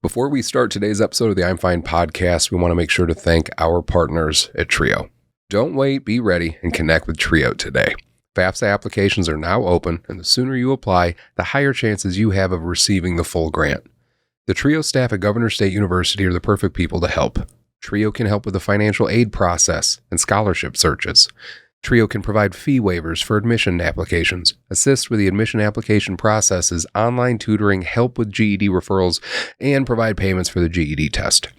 Before we start today's episode of the I'm F.I.N.E. podcast, we want to make sure to thank our partners at Trio. Don't wait, be ready, and connect with Trio today. FAFSA applications are now open, and the sooner you apply, the higher chances you have of receiving the full grant. The Trio staff at Governor State University are the perfect people to help. Trio can help with the financial aid process and scholarship searches. Trio can provide fee waivers for admission applications, assist with the admission application processes, online tutoring, help with GED referrals, and provide payments for the GED test.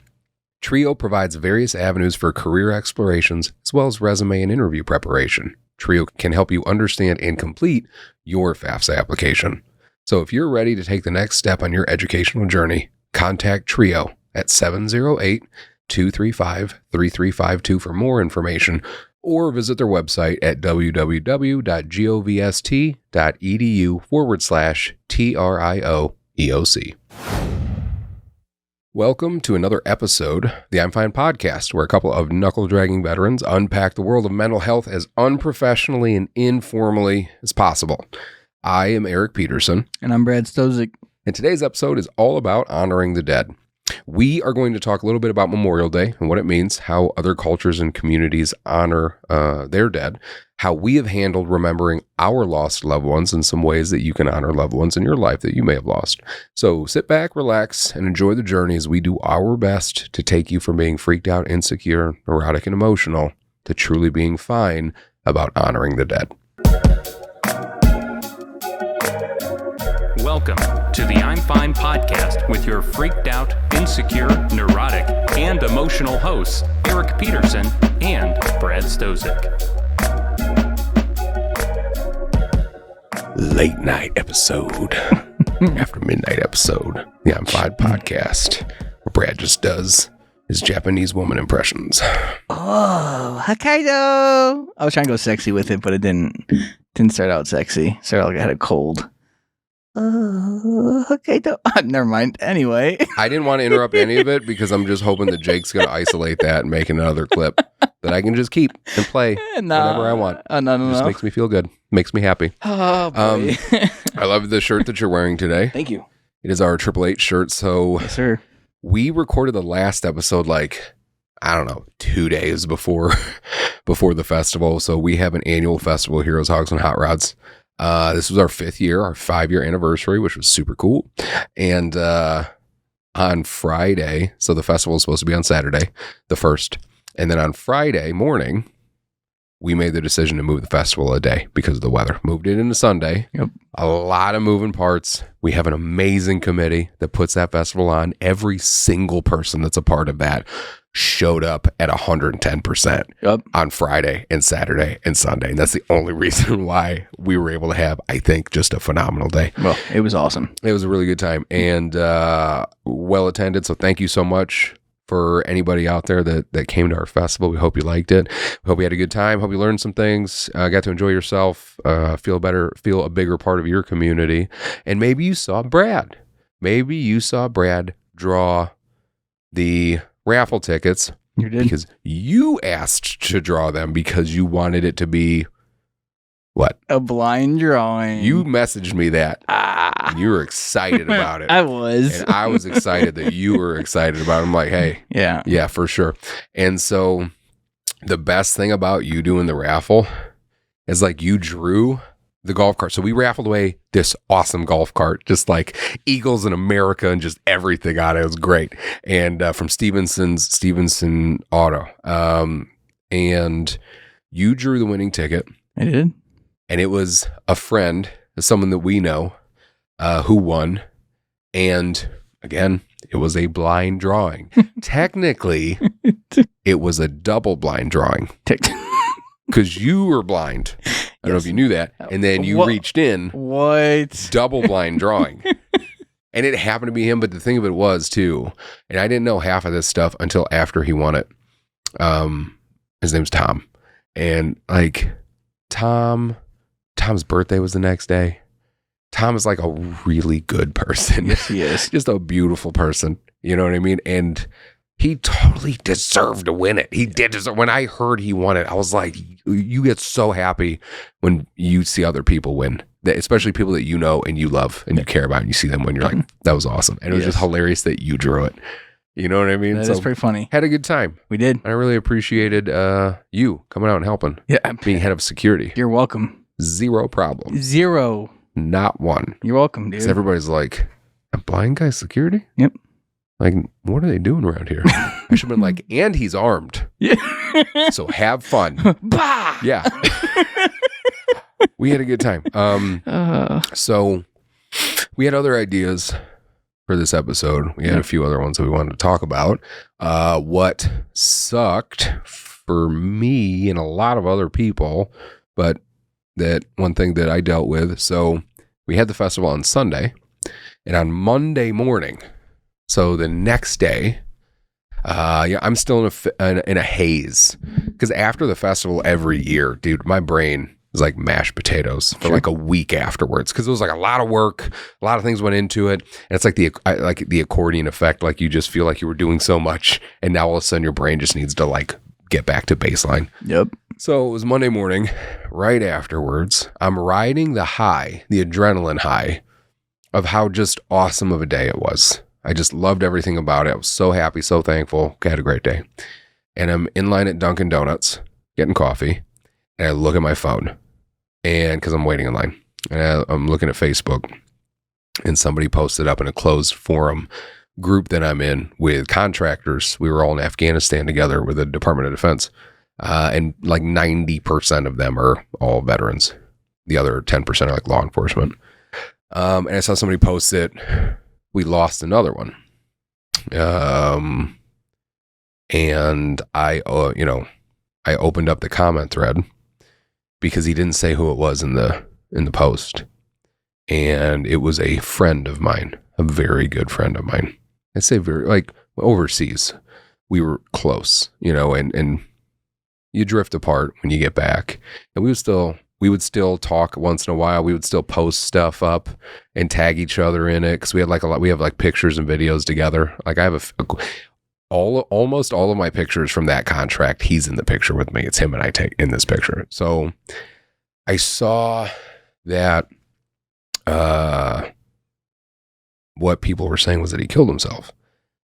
Trio provides various avenues for career explorations, as well as resume and interview preparation. Trio can help you understand and complete your FAFSA application. So if you're ready to take the next step on your educational journey, contact Trio at 708-235-3352 for more information, or visit their website at www.govst.edu/TRIOEOC. Welcome to another episode of the I'm F.I.N.E. podcast, where a couple of knuckle-dragging veterans unpack the world of mental health as unprofessionally and informally as possible. I am Eric Peterson. And I'm Brad Stozick. And today's episode is all about honoring the dead. We are going to talk a little bit about Memorial Day and what it means, how other cultures and communities honor their dead, how we have handled remembering our lost loved ones, and some ways that you can honor loved ones in your life that you may have lost. So sit back, relax, and enjoy the journey as we do our best to take you from being freaked out, insecure, neurotic, and emotional to truly being fine about honoring the dead. Welcome to the I'm F.I.N.E. podcast with your freaked out, insecure, neurotic, and emotional hosts, Eric Peterson and Brad Stozick. Late night episode, after midnight episode, the I'm F.I.N.E. podcast, where Brad just does his Japanese woman impressions. Oh, Hokkaido! I was trying to go sexy with it, but it didn't start out sexy. It started like I had a cold. Hokkaido. Never mind. Anyway. I didn't want to interrupt any of it because I'm just hoping that Jake's going to isolate that and make another clip that I can just keep and play whenever I want. No. It just makes me feel good. Makes me happy. Oh, boy. I love the shirt that you're wearing today. Thank you. It is our Triple H shirt. So yes, sir. We recorded the last episode 2 days before the festival. So we have an annual festival, Heroes, Hogs, and Hot Rods. This was our 5-year anniversary, which was super cool. And on Friday, so the festival was supposed to be on Saturday, the 1st. And then on Friday morning, we made the decision to move the festival a day because of the weather. Moved it into Sunday. Yep. A lot of moving parts. We have an amazing committee that puts that festival on. Every single person that's a part of that showed up at 110% on Friday and Saturday and Sunday. And that's the only reason why we were able to have, I think, just a phenomenal day. Well, it was awesome. It was a really good time and well attended. So thank you so much for anybody out there that came to our festival. We hope you liked it. We hope you had a good time. Hope you learned some things, got to enjoy yourself, feel better, feel a bigger part of your community. And maybe you saw Brad. Maybe you saw Brad draw the raffle tickets. You did. Because you asked to draw them because you wanted it to be what? A blind drawing. You messaged me that. You were excited about it. I was. And I was excited that you were excited about it. I'm like, hey. Yeah, for sure. And so the best thing about you doing the raffle is you drew the golf cart. So we raffled away this awesome golf cart, just like Eagles in America and just everything on it. It was great. And from Stevenson Auto. And you drew the winning ticket. I did. And it was a friend, someone that we know, who won. And again, it was a blind drawing. Technically, it was a double blind drawing. Because you were blind. I don't know if you knew that. And then you reached in. What? Double blind drawing. And it happened to be him. But the thing of it was, too, and I didn't know half of this stuff until after he won it. His name's Tom. And Tom's birthday was the next day. Tom is a really good person. Yes, he is. Just a beautiful person. You know what I mean? And he totally deserved to win it. He did deserve. When I heard he won it, I was like, you get so happy when you see other people win that, especially people that you know and you love and you care about, and you see them when you're like, that was awesome. And it was just hilarious that you drew it. You know what I mean? That is pretty funny. Had a good time. We did. I really appreciated you coming out and helping. Yeah. Being head of security. You're welcome. 0 problem. 0. Not one. You're welcome, dude. Everybody's like, a blind guy security? Yep. Like, what are they doing around here? I should have been like, and he's armed. Yeah. So have fun. Bah! Yeah. We had a good time. So we had other ideas for this episode. We had a few other ones that we wanted to talk about. What sucked for me and a lot of other people, but that one thing that I dealt with. So we had the festival on Sunday, and on Monday morning, so the next day, I'm still in a haze, because after the festival every year, dude, my brain is like mashed potatoes for like a week afterwards, because it was like a lot of work, a lot of things went into it, and it's like the accordion effect. Like you just feel like you were doing so much, and now all of a sudden your brain just needs to like get back to baseline. Yep. So it was Monday morning, right afterwards, I'm riding the adrenaline high of how just awesome of a day it was. I just loved everything about it. I was so happy, so thankful. I had a great day. And I'm in line at Dunkin' Donuts getting coffee, and I look at my phone, and because I'm waiting in line, and I'm looking at Facebook, and somebody posted up in a closed forum group that I'm in with contractors. We were all in Afghanistan together with the Department of Defense, and like 90% of them are all veterans. The other 10% are like law enforcement. And I saw somebody post it. We lost another one. And I opened up the comment thread because he didn't say who it was in the post. And it was a friend of mine, a very good friend of mine. I say very, like, overseas. We were close, and you drift apart when you get back. And we would still talk once in a while. We would still post stuff up and tag each other in it, because we have like pictures and videos together. Like I have almost all of my pictures from that contract. He's in the picture with me. It's him and I take in this picture. So I saw that what people were saying was that he killed himself,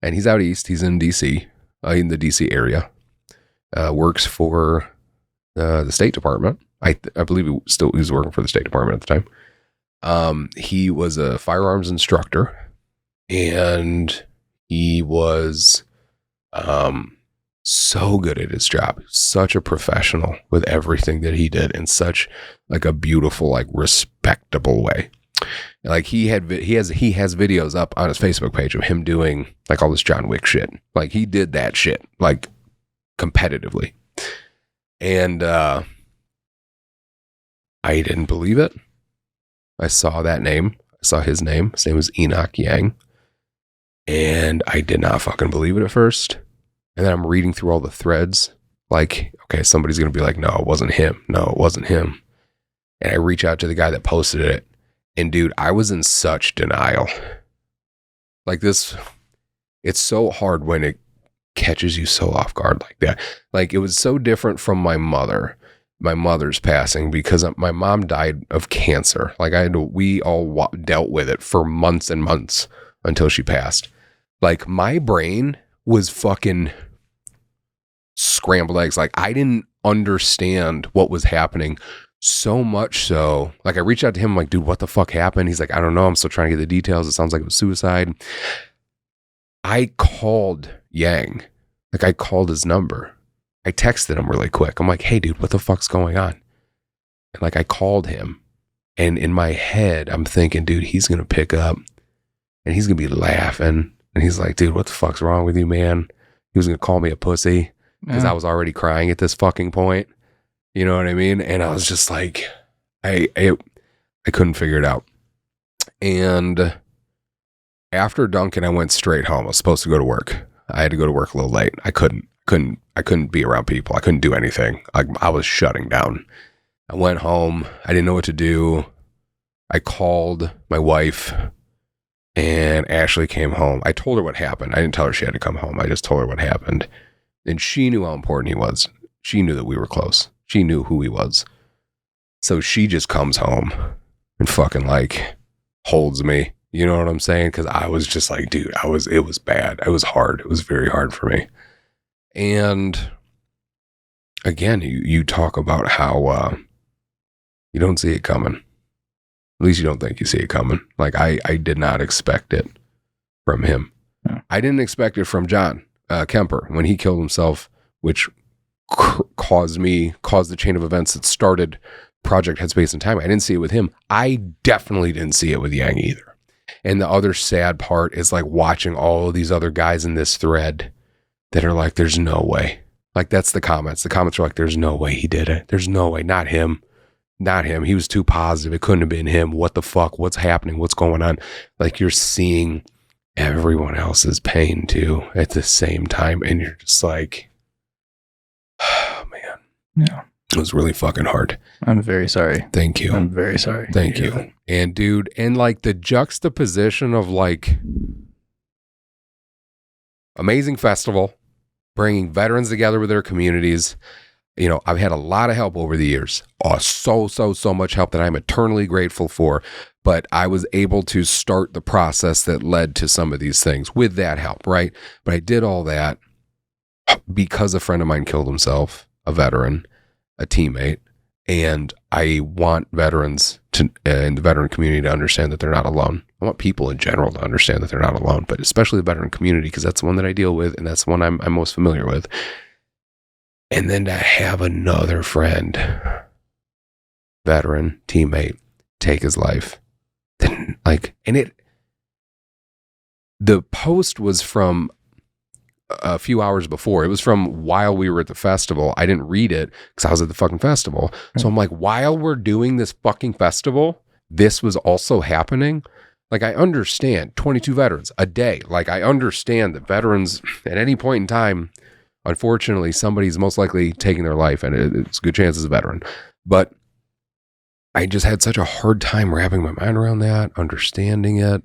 and he's out east. He's in DC, in the DC area. Works for the State Department. I believe he was working for the State Department at the time. He was a firearms instructor, and he was so good at his job. Such a professional with everything that he did, in such like a beautiful, like respectable way. Like he has videos up on his Facebook page of him doing like all this John Wick shit. Like he did that shit like competitively. And I didn't believe it. I saw that name. I saw his name. His name was Enoch Yang. And I did not fucking believe it at first. And then I'm reading through all the threads. Like, okay, somebody's going to be like, no, it wasn't him. No, it wasn't him. And I reach out to the guy that posted it. And dude, I was in such denial. Like this, it's so hard when it catches you so off guard like that. Like it was so different from my mother's passing, because my mom died of cancer. Like we all dealt with it for months and months until she passed. Like my brain was fucking scrambled eggs. Like I didn't understand what was happening, so much so. Like I reached out to him, I'm like, dude, what the fuck happened? He's like, I don't know. I'm still trying to get the details. It sounds like it was suicide. I called Yang. Like I called his number. I texted him really quick. I'm like, hey dude, what the fuck's going on? And like I called him, and in my head, I'm thinking, dude, he's going to pick up and he's going to be laughing. And he's like, dude, what the fuck's wrong with you, man? He was going to call me a pussy because I was already crying at this fucking point. You know what I mean? And I was just like, I couldn't figure it out. And after Dunkin', I went straight home. I was supposed to go to work. I had to go to work a little late. I couldn't be around people. I couldn't do anything. I was shutting down. I went home. I didn't know what to do. I called my wife, and Ashley came home. I told her what happened. I didn't tell her she had to come home. I just told her what happened. And she knew how important he was. She knew that we were close. She knew who he was. So she just comes home, and fucking like holds me. You know what I'm saying? Because I was just like, dude, it was bad. It was hard. It was very hard for me. And again, you talk about how you don't see it coming. At least you don't think you see it coming. Like I did not expect it from him. No. I didn't expect it from John Kemper when he killed himself, which caused the chain of events that started Project Headspace and Time. I didn't see it with him. I definitely didn't see it with Yang either. And the other sad part is like watching all of these other guys in this thread that are like, there's no way. Like that's the comments. The comments are like, there's no way he did it. There's no way. Not him. Not him. He was too positive. It couldn't have been him. What the fuck? What's happening? What's going on? Like you're seeing everyone else's pain too at the same time. And you're just like, oh man. Yeah. It was really fucking hard. I'm very sorry. Thank you. I'm very sorry. Thank you. And dude, and like the juxtaposition of like amazing festival, bringing veterans together with their communities. You know, I've had a lot of help over the years. Oh, so much help that I'm eternally grateful for. But I was able to start the process that led to some of these things with that help, right? But I did all that because a friend of mine killed himself, a veteran, a teammate, and I want veterans to in the veteran community to understand that they're not alone. I want people in general to understand that they're not alone, but especially the veteran community because that's the one that I deal with and that's the one I'm most familiar with. And then to have another friend, veteran, teammate, take his life, then like, and the post was from a few hours before. It was from while we were at the festival. I didn't read it because I was at the fucking festival. So I'm like, while we're doing this fucking festival, this was also happening. Like I understand 22 veterans a day. Like I understand that veterans at any point in time, unfortunately, somebody's most likely taking their life and it's a good chance it's a veteran. But I just had such a hard time wrapping my mind around that, understanding it.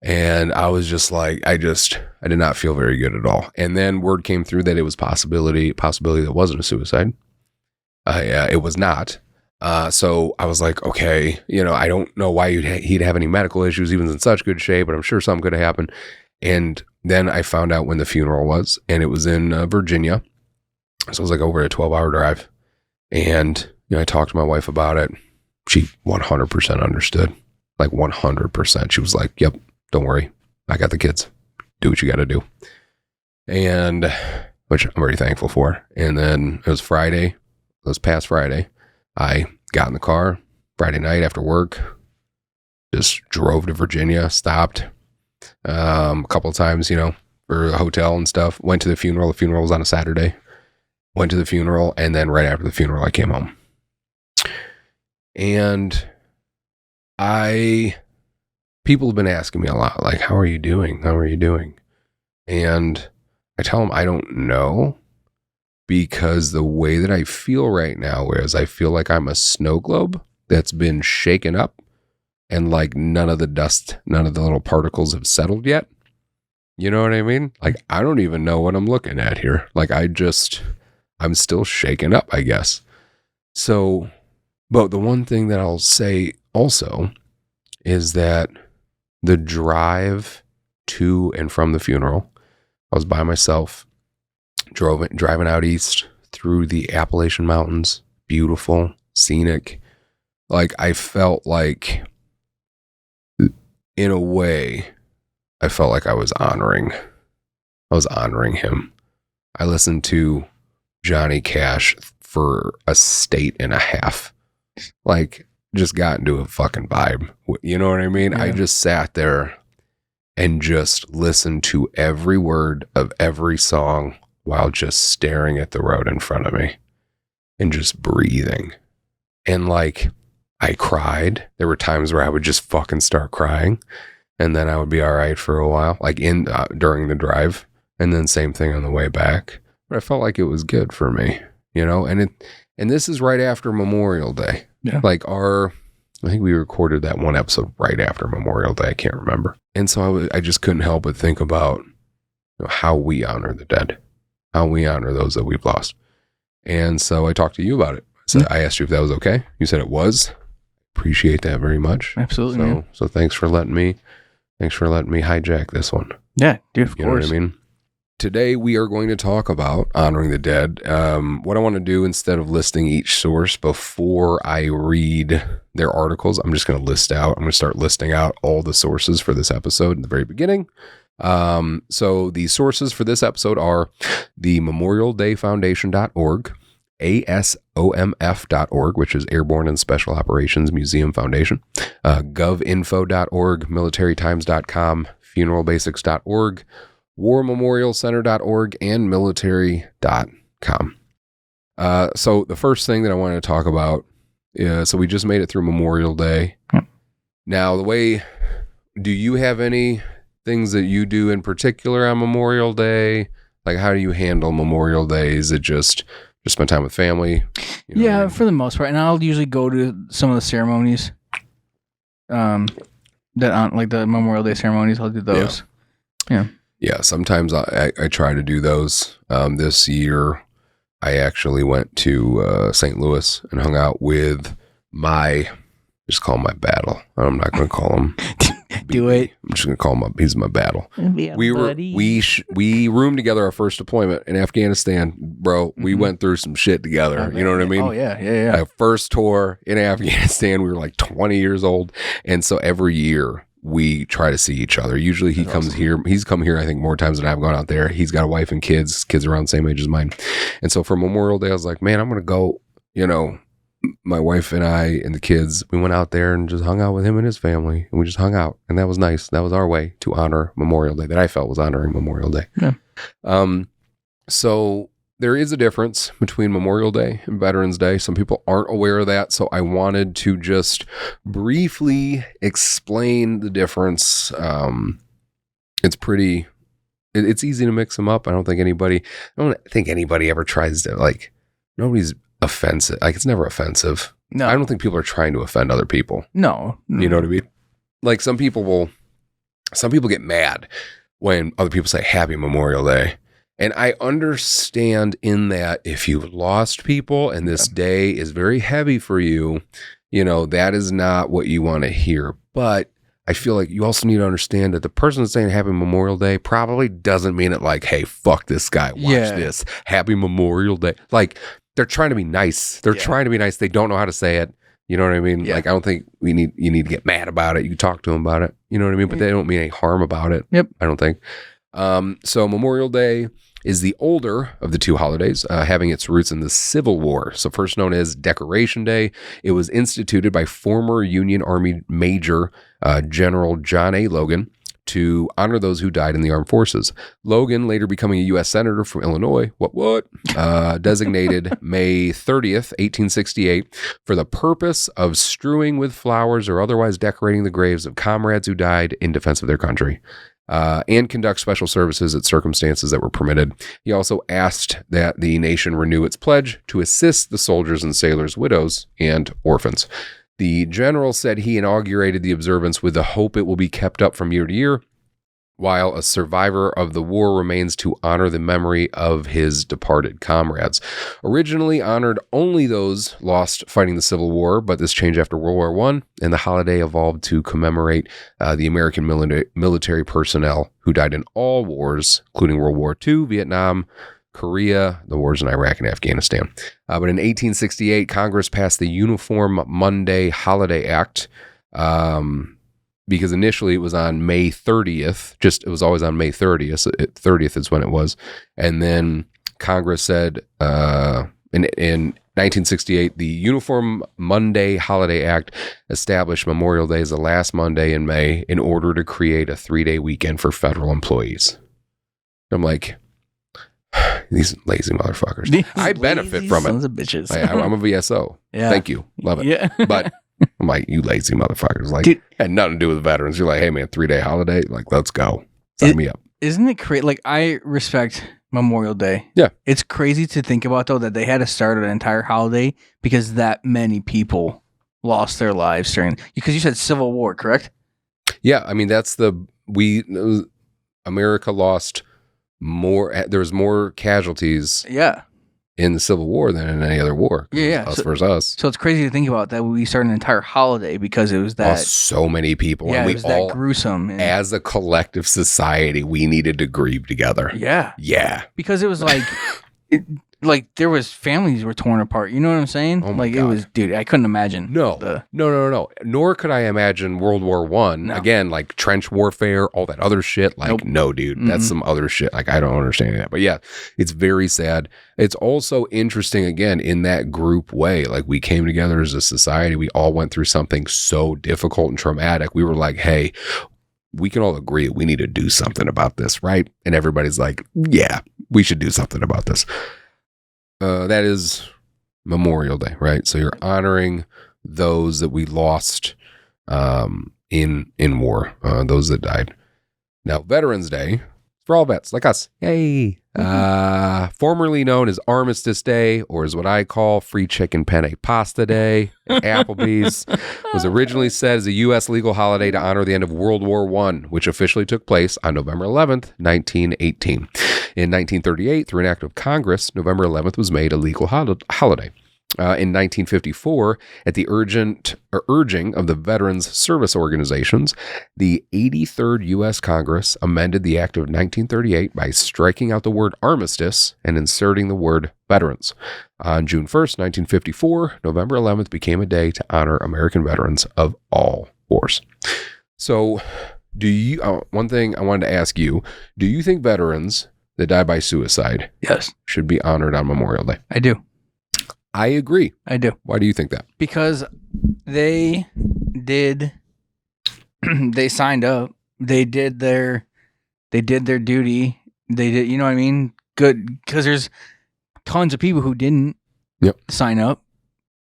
And I was just like, I did not feel very good at all. And then word came through that it was possibility that wasn't a suicide. It was not. So I was like, okay, you know, I don't know why he'd have any medical issues. He was in such good shape, but I'm sure something could have happened. And then I found out when the funeral was, and it was in Virginia. So it was like over a 12-hour drive. And, you know, I talked to my wife about it. She 100% understood, like 100%. She was like, yep. Don't worry. I got the kids. Do what you got to do. And which I'm very thankful for. And then it was Friday. It was past Friday. I got in the car Friday night after work. Just drove to Virginia. Stopped a couple of times, you know, for a hotel and stuff. Went to the funeral. The funeral was on a Saturday. Went to the funeral. And then right after the funeral, I came home. And people have been asking me a lot, like, how are you doing? How are you doing? And I tell them I don't know because the way that I feel right now is I feel like I'm a snow globe that's been shaken up and like none of the dust, none of the little particles have settled yet. You know what I mean? Like, I don't even know what I'm looking at here. Like, I'm still shaken up, I guess. So, but the one thing that I'll say also is that the drive to and from the funeral, I was by myself, driving out east through the Appalachian Mountains, beautiful, scenic. Like I felt like, in a way, I felt like I was honoring him. I listened to Johnny Cash for a state and a half. Like, just got into a fucking vibe. You know what I mean? Yeah. I just sat there and just listened to every word of every song while just staring at the road in front of me and just breathing. And like, I cried. There were times where I would just fucking start crying and then I would be all right for a while, like during the drive. And then same thing on the way back. But I felt like it was good for me, you know? And this is right after Memorial Day. Yeah. Like I think we recorded that one episode right after Memorial Day. I can't remember. And so I just couldn't help but think about, you know, how we honor the dead, how we honor those that we've lost. And so I talked to you about it. So I asked you if that was okay. You said it was. appreciate that very much. Absolutely. Man. So thanks for letting me hijack this one. Yeah, dude, of You course. know what I mean? Today we are going to talk about honoring the dead. What I want to do, instead of listing each source before I read their articles, I'm just going to start listing out all the sources for this episode in the very beginning. So the sources for this episode are the memorialdayfoundation.org, ASOMF.org, which is Airborne and Special Operations Museum Foundation, govinfo.org, militarytimes.com, funeralbasics.org, warmemorialcenter.org, and military.com. So the first thing that I wanted to talk about, so we just made it through Memorial Day. Now, do you have any things that you do in particular on Memorial Day? Like, how do you handle Memorial Day? Is it just spend time with family? You know what I mean? For the most part. And I'll usually go to some of the ceremonies. Like the Memorial Day ceremonies, I'll do those. Yeah, sometimes I try to do those. This year, I actually went to St. Louis and hung out with just call him my battle. I'm not going to call him. Do it. I'm just going to call him he's my battle. Yeah, We roomed together our first deployment in Afghanistan, bro. Mm-hmm. We went through some shit together. You know what I mean? Oh, yeah. Our first tour in Afghanistan, we were like 20 years old. And so every year, we try to see each other. Usually he comes here. He's come here, I think, more times than I've gone out there. He's got a wife and kids. Kids around the same age as mine. And so for Memorial Day, I was like, man, I'm going to go. My wife and I and the kids, we went out there and just hung out with him and his family. And we just hung out. And that was nice. That was our way to honor Memorial Day, that I felt was honoring Memorial Day. Yeah. So there is a difference between Memorial Day and Veterans Day. Some people aren't aware of that, so I wanted to just briefly explain the difference. It's easy to mix them up. I don't think anybody ever tries to, nobody's offensive. It's never offensive. No. I don't think people are trying to offend other people. No. You know what I mean? Like some people get mad when other people say Happy Memorial Day. And I understand in that if you've lost people and this day is very heavy for you, that is not what you want to hear. But I feel like you also need to understand that the person that's saying Happy Memorial Day probably doesn't mean it like, hey, fuck this guy. Watch this. Happy Memorial Day. Like, they're trying to be nice. They're trying to be nice. They don't know how to say it. You know what I mean? Yeah. Like, I don't think you need to get mad about it. You can talk to them about it. You know what I mean? But they don't mean any harm about it. Yep. I don't think. So Memorial Day is the older of the two holidays, having its roots in the Civil War. So first known as Decoration Day, it was instituted by former Union Army Major General John A. Logan to honor those who died in the armed forces. Logan, later becoming a U.S. Senator from Illinois, designated May 30th, 1868, for the purpose of strewing with flowers or otherwise decorating the graves of comrades who died in defense of their country. And conduct special services at circumstances that were permitted. He also asked that the nation renew its pledge to assist the soldiers and sailors' widows and orphans. The general said he inaugurated the observance with the hope it will be kept up from year to year, while a survivor of the war remains to honor the memory of his departed comrades. Originally honored only those lost fighting the Civil War, but this changed after World War I, and the holiday evolved to commemorate the American military personnel who died in all wars, including World War II, Vietnam, Korea, the wars in Iraq and Afghanistan. But in 1868, Congress passed the Uniform Monday Holiday Act, because initially it was on May 30th. It was always on May 30th. So 30th is when it was. And then Congress said in 1968, the Uniform Monday Holiday Act established Memorial Day as the last Monday in May in order to create a 3-day weekend for federal employees. I'm like, these lazy motherfuckers. I benefit from it. Sons of bitches. I'm a VSO. Yeah. Thank you. Love it. Yeah. But I'm like, you lazy motherfuckers. Like, Dude, had nothing to do with veterans. You're like, hey, man, 3-day holiday. Like, let's go. Sign me up. Isn't it crazy? Like, I respect Memorial Day. Yeah. It's crazy to think about, though, that they had to start an entire holiday because that many people lost their lives because you said Civil War, correct? Yeah. I mean, America lost more. There was more casualties. Yeah. in the Civil War than in any other war. Yeah. Us versus us. So it's crazy to think about that we started an entire holiday because it was that. So many people. Yeah, and we it was all, that gruesome. And, as a collective society, we needed to grieve together. yeah. Yeah. Because it was like, there was families were torn apart. You know what I'm saying? Oh my It God. was, dude, I couldn't imagine. No. Nor could I imagine World War One. No. Again, like trench warfare, all that other shit. Like, Nope. no, dude, that's some other shit. Like, I don't understand that. But yeah, it's very sad. It's also interesting, again, in that group way. Like, we came together as a society. We all went through something so difficult and traumatic. We were like, hey, we can all agree we need to do something about this, right? And everybody's like, yeah, we should do something about this. That is Memorial Day, right? So you're honoring those that we lost in war, those that died. Now, Veterans Day, for all vets like us, yay! Formerly known as Armistice Day, or as what I call Free Chicken Penne Pasta Day at Applebee's, was originally set as a U.S. legal holiday to honor the end of World War I, which officially took place on November 11th, 1918. In 1938, through an act of Congress, November 11th was made a legal holiday. In 1954, at the urging of the Veterans Service Organizations, the 83rd U.S. Congress amended the Act of 1938 by striking out the word armistice and inserting the word veterans. On June 1st, 1954, November 11th became a day to honor American veterans of all wars. So, one thing I wanted to ask you, do you think veterans that die by suicide should be honored on Memorial Day? I do. I agree. I do. Why do you think that? Because they signed up. They did their duty. They did, you know what I mean? Good, because there's tons of people who didn't sign up,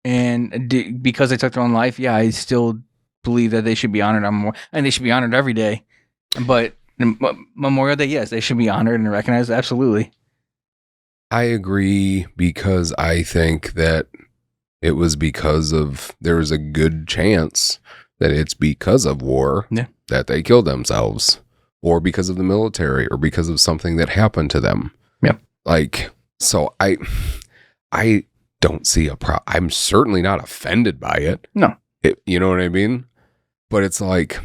and because they took their own life. Yeah, I still believe that they should be honored on Memorial, and they should be honored every day. But Memorial Day, yes, they should be honored and recognized. Absolutely. I agree, because I think that it was there was a good chance that it's because of war that they killed themselves, or because of the military, or because of something that happened to them. Yeah. Like, so I don't see a problem. I'm certainly not offended by it. No. You know what I mean? But it's like,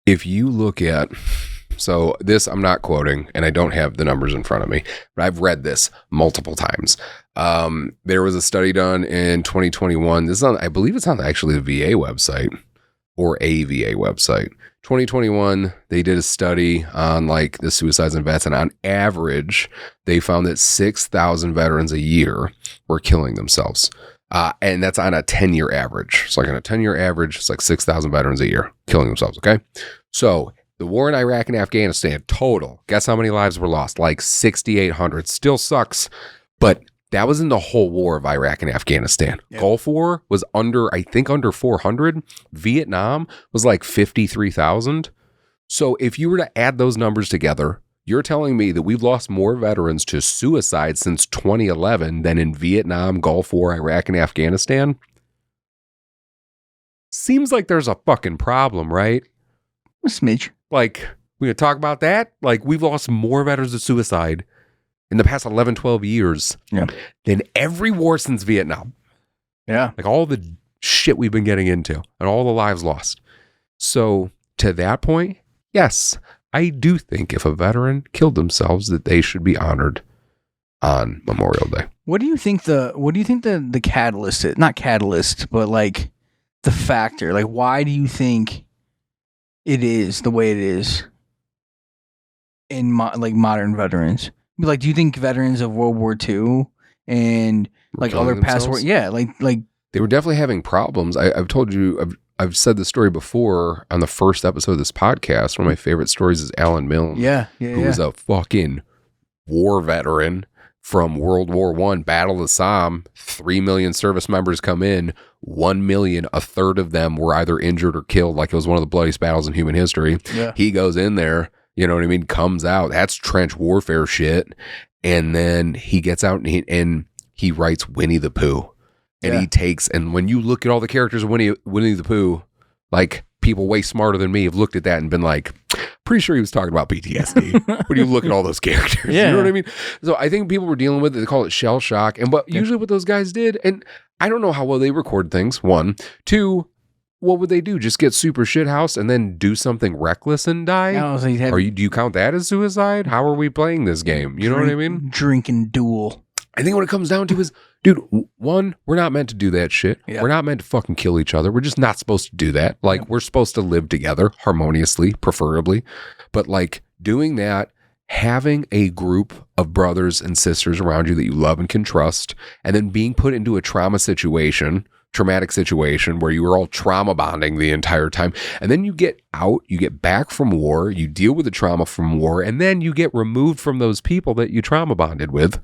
if you look at... So this, I'm not quoting, and I don't have the numbers in front of me, but I've read this multiple times. There was a study done in 2021. This is I believe it's on actually the VA website, or a VA website. 2021, they did a study on like the suicides in vets, and on average, they found that 6,000 veterans a year were killing themselves. And that's on a 10-year average. So like on a 10-year average, it's like 6,000 veterans a year killing themselves, okay? So the war in Iraq and Afghanistan, total, guess how many lives were lost? Like 6,800. Still sucks, but that was in the whole war of Iraq and Afghanistan. Yep. Gulf War was under 400. Vietnam was like 53,000. So if you were to add those numbers together, you're telling me that we've lost more veterans to suicide since 2011 than in Vietnam, Gulf War, Iraq, and Afghanistan? Seems like there's a fucking problem, right? A smidge. Like, we gonna talk about that? Like, we've lost more veterans to suicide in the past 11, 12 years than every war since Vietnam. Yeah. Like, all the shit we've been getting into and all the lives lost. So, to that point, yes, I do think if a veteran killed themselves, that they should be honored on Memorial Day. What do you think the catalyst is? Not catalyst, but like the factor. Like, why do you think it is the way it is in modern veterans? Like, do you think veterans of World War II and like other past wars? Yeah, like they were definitely having problems. I've told you, I've said the story before on the first episode of this podcast. One of my favorite stories is Alan Milne. Who was a fucking war veteran from World War I, Battle of the Somme. 3 million service members come in. 1 million, a third of them were either injured or killed. Like, it was one of the bloodiest battles in human history. Yeah. He goes in there, you know what I mean? Comes out. That's trench warfare shit. And then he gets out and he writes Winnie the Pooh. And he takes, and when you look at all the characters of Winnie the Pooh, like, people way smarter than me have looked at that and been like, Pretty sure he was talking about PTSD when you look at all those characters. Yeah. You know what I mean? So I think people were dealing with it. They call it shell shock. And but usually what those guys did, and I don't know how well they record things. 1, 2, what would they do? Just get super shithoused and then do something reckless and die? No, so Do you count that as suicide? How are we playing this game? You know what I mean? Drink and duel. I think what it comes down to is, dude, 1, we're not meant to do that shit. Yeah. We're not meant to fucking kill each other. We're just not supposed to do that. Like, we're supposed to live together harmoniously, preferably. But like doing that, having a group of brothers and sisters around you that you love and can trust, and then being put into a traumatic situation where you were all trauma bonding the entire time. And then you get out, you get back from war, you deal with the trauma from war, and then you get removed from those people that you trauma bonded with.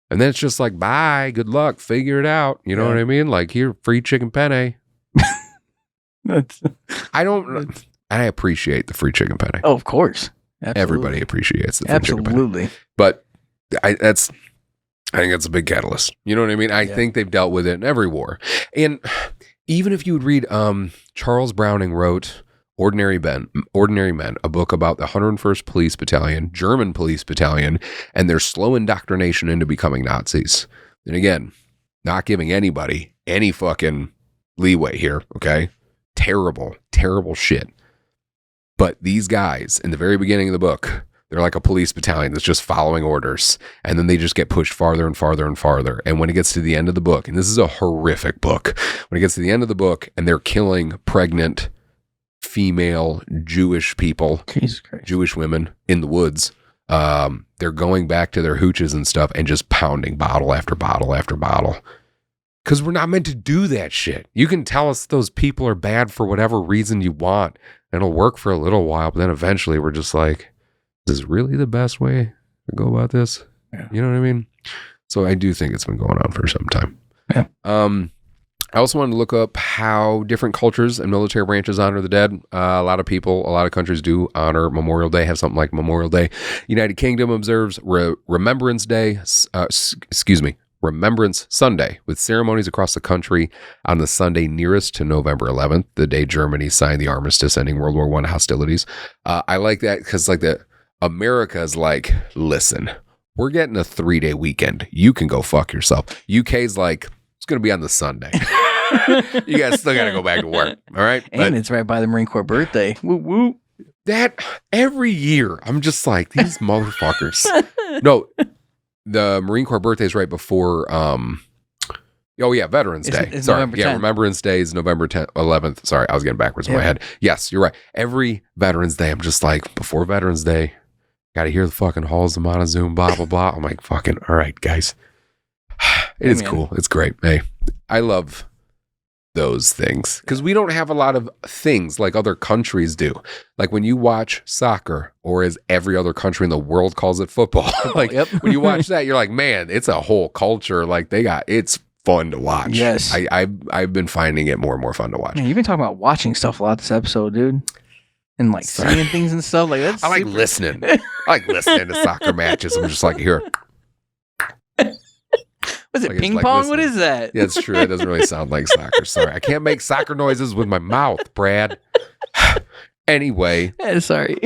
And then it's just like, bye, good luck, figure it out. You know what I mean? Like, here, free chicken penne. And I appreciate the free chicken penne. Oh, of course. Absolutely. Everybody appreciates the free chicken penne. Absolutely. But I think that's a big catalyst. You know what I mean? I think they've dealt with it in every war. And even if you would read, Charles Browning wrote Ordinary Men, a book about the 101st Police Battalion, German police battalion, and their slow indoctrination into becoming Nazis. And again, not giving anybody any fucking leeway here, okay? Terrible, terrible shit. But these guys, in the very beginning of the book, they're like a police battalion that's just following orders. And then they just get pushed farther and farther and farther. And when it gets to the end of the book, and this is a horrific book, when it gets to the end of the book and they're killing pregnant female Jewish people, Jesus Christ. Jewish women in the woods, they're going back to their hooches and stuff and just pounding bottle after bottle after bottle. Because we're not meant to do that shit. You can tell us those people are bad for whatever reason you want. And it'll work for a little while, but then eventually we're just like, is this really the best way to go about this? Yeah. You know what I mean? So I do think it's been going on for some time. Yeah. I also wanted to look up how different cultures and military branches honor the dead. A lot of countries do honor Memorial Day, have something like Memorial Day. United Kingdom observes Remembrance Sunday, with ceremonies across the country on the Sunday nearest to November 11th, the day Germany signed the armistice ending World War I hostilities. I like that because America's like, listen, we're getting a 3-day weekend. You can go fuck yourself. UK's like, it's going to be on the Sunday. You guys still got to go back to work. All right. And it's right by the Marine Corps birthday. Woo woo. That every year, I'm just like, these motherfuckers. No, the Marine Corps birthday is right before, Veterans Day. It's Sorry. November 10th. Remembrance Day is November 10th, 11th. Sorry, I was getting backwards in my head. Yes, you're right. Every Veterans Day, I'm just like, before Veterans Day, got to hear the fucking halls of Montezuma, blah, blah, blah. I'm like, fucking, all right, guys. It is cool. It's great. Hey, I love those things because we don't have a lot of things like other countries do. Like when you watch soccer, or as every other country in the world calls it, football. Like when you watch that, you're like, man, it's a whole culture. Like it's fun to watch. Yes. I've been finding it more and more fun to watch. Man, you've been talking about watching stuff a lot this episode, dude. And like seeing things and stuff like that. I like listening. I like listening to soccer matches. I'm just like, here. Was it like ping pong? What is that? Yeah, it's true. It doesn't really sound like soccer. Sorry. I can't make soccer noises with my mouth, Brad. Anyway. Sorry.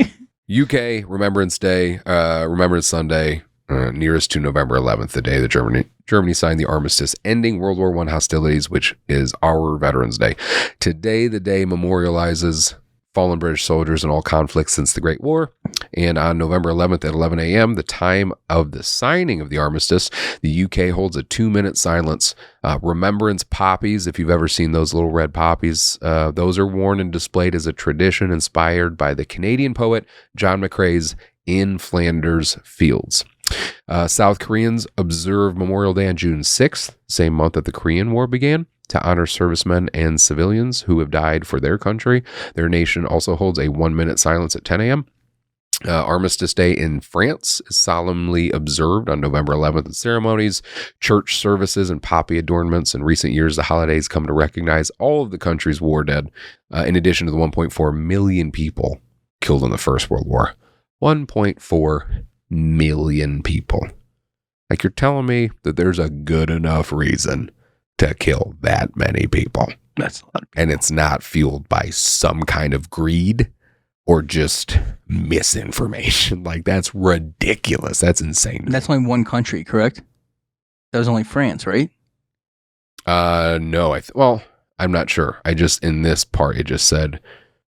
UK Remembrance Day, Remembrance Sunday, nearest to November 11th, the day that Germany signed the armistice ending World War I hostilities, which is our Veterans Day. Today, the day memorializes fallen British soldiers in all conflicts since the Great War. And on November 11th at 11 a.m., the time of the signing of the armistice, the UK holds a 2-minute silence. Remembrance poppies, if you've ever seen those little red poppies, those are worn and displayed as a tradition inspired by the Canadian poet John McCrae's In Flanders Fields. South Koreans observe Memorial Day on June 6th, same month that the Korean War began, to honor servicemen and civilians who have died for their country. Their nation also holds a 1-minute silence at 10 a.m. Armistice Day in France is solemnly observed on November 11th in ceremonies, church services, and poppy adornments. In recent years, the holidays come to recognize all of the country's war dead, in addition to the 1.4 million people killed in the First World War. 1.4 million people. Like, you're telling me that there's a good enough reason to kill that many people. That's a lot of people. And it's not fueled by some kind of greed or just misinformation. Like, that's ridiculous. That's insane. That's only one country, correct? That was only France, right? No. Well, I'm not sure. In this part, it just said,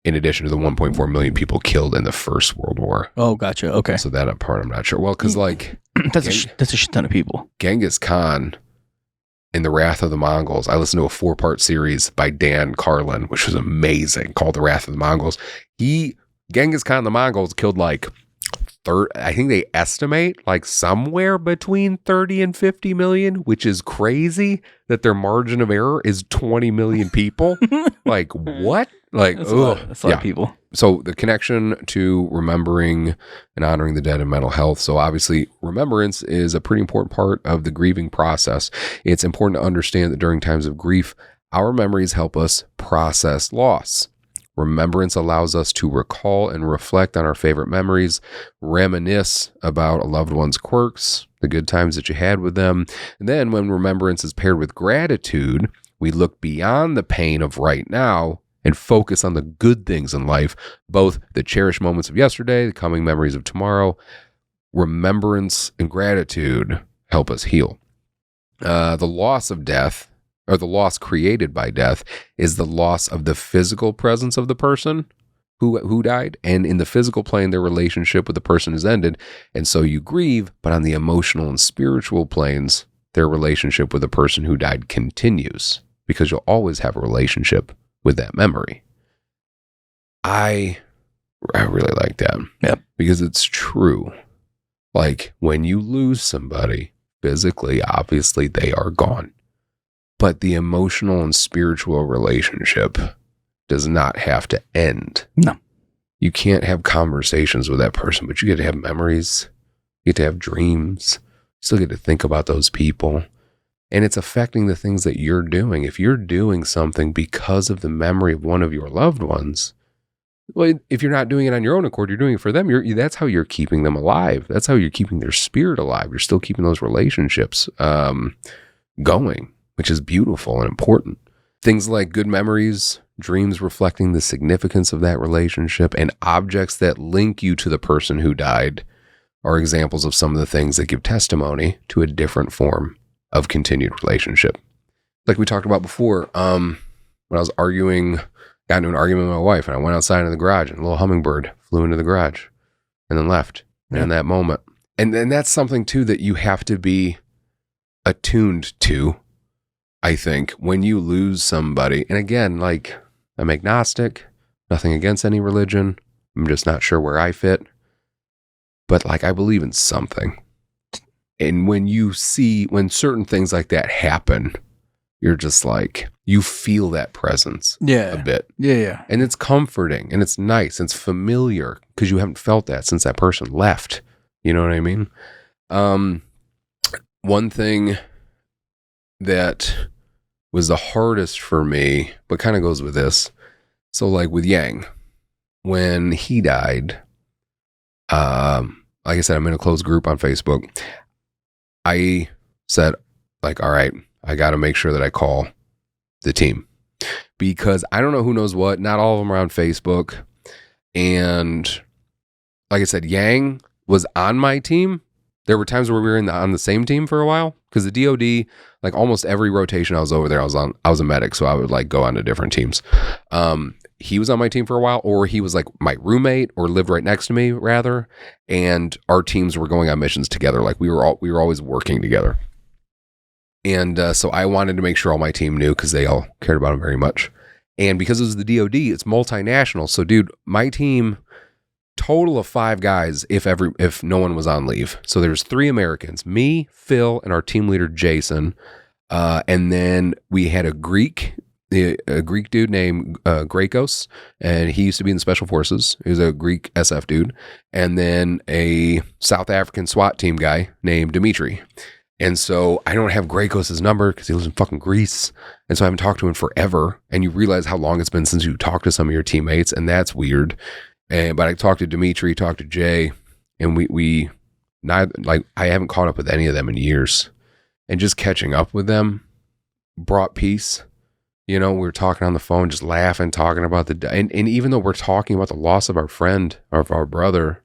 in addition to the 1.4 million people killed in the First World War. Oh, gotcha. Okay. So that part, I'm not sure. Well, because like... that's a shit ton of people. Genghis Khan in The Wrath of the Mongols. I listened to a 4-part series by Dan Carlin, which was amazing, called The Wrath of the Mongols. Genghis Khan and the Mongols killed like I think they estimate like somewhere between 30 and 50 million, which is crazy that their margin of error is 20 million people. Like, what? Like, that's a lot of people. So the connection to remembering and honoring the dead and mental health. So obviously remembrance is a pretty important part of the grieving process. It's important to understand that during times of grief, our memories help us process loss. Remembrance allows us to recall and reflect on our favorite memories, reminisce about a loved one's quirks, the good times that you had with them. And then when remembrance is paired with gratitude, we look beyond the pain of right now and focus on the good things in life, both the cherished moments of yesterday, the coming memories of tomorrow. Remembrance and gratitude help us heal. The loss of death, or the loss created by death, is the loss of the physical presence of the person who died. And in the physical plane, their relationship with the person is ended. And so you grieve, but on the emotional and spiritual planes, their relationship with the person who died continues, because you'll always have a relationship with that memory. I really like that. Yep. Because it's true. Like, when you lose somebody physically, obviously they are gone. But the emotional and spiritual relationship does not have to end. No. You can't have conversations with that person, but you get to have memories. You get to have dreams. You still get to think about those people. And it's affecting the things that you're doing. If you're doing something because of the memory of one of your loved ones, well, if you're not doing it on your own accord, you're doing it for them. That's how you're keeping them alive. That's how you're keeping their spirit alive. You're still keeping those relationships going, which is beautiful and important. Things like good memories, dreams reflecting the significance of that relationship, and objects that link you to the person who died are examples of some of the things that give testimony to a different form of continued relationship. Like we talked about before, when I was got into an argument with my wife, and I went outside in the garage, and a little hummingbird flew into the garage and then left in that moment. And that's something too that you have to be attuned to, I think, when you lose somebody. And again, like, I'm agnostic, nothing against any religion. I'm just not sure where I fit. But like, I believe in something. And when certain things like that happen, you're just like, you feel that presence a bit. Yeah. And it's comforting, and it's nice, and it's familiar, because you haven't felt that since that person left. You know what I mean? One thing that was the hardest for me, but kind of goes with this. So like with Yang, when he died, like I said, I'm in a closed group on Facebook. I said, like, all right, I got to make sure that I call the team, because I don't know who knows what. Not all of them are on Facebook. And like I said, Yang was on my team. There were times where we were on the same team for a while, because the DOD, like almost every rotation I was over there, I was a medic. So I would like go on to different teams. He was on my team for a while, or he was like my roommate, or lived right next to me rather. And our teams were going on missions together. Like we were always working together. And so I wanted to make sure all my team knew, because they all cared about him very much. And because it was the DOD, it's multinational. So dude, my team, total of 5 guys if no one was on leave. So there's 3 Americans, me, Phil, and our team leader, Jason. And then we had a Greek dude named Grakos, and he used to be in the Special Forces. He was a Greek SF dude. And then a South African SWAT team guy named Dimitri. And so I don't have Grakos' number, because he lives in fucking Greece. And so I haven't talked to him forever. And you realize how long it's been since you talked to some of your teammates, and that's weird. But I talked to Dimitri, talked to Jay, and we I haven't caught up with any of them in years. And just catching up with them brought peace. You know, we were talking on the phone, just laughing, talking about and even though we're talking about the loss of our friend, of our brother,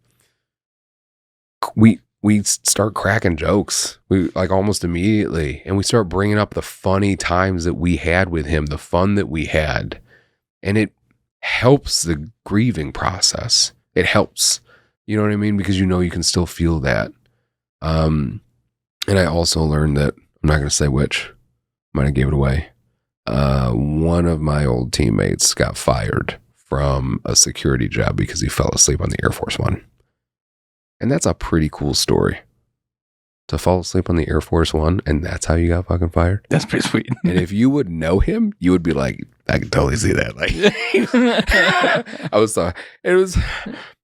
we start cracking jokes. We like almost immediately, and we start bringing up the funny times that we had with him, the fun that we had, and it helps the grieving process. It helps, you know what I mean? Because you know you can still feel that. And I also learned that, I'm not going to say which, might have gave it away. One of my old teammates got fired from a security job because he fell asleep on the Air Force One. And that's a pretty cool story. To fall asleep on the Air Force One, and that's how you got fucking fired. That's pretty sweet. And if you would know him, you would be like, I can totally see that. Like,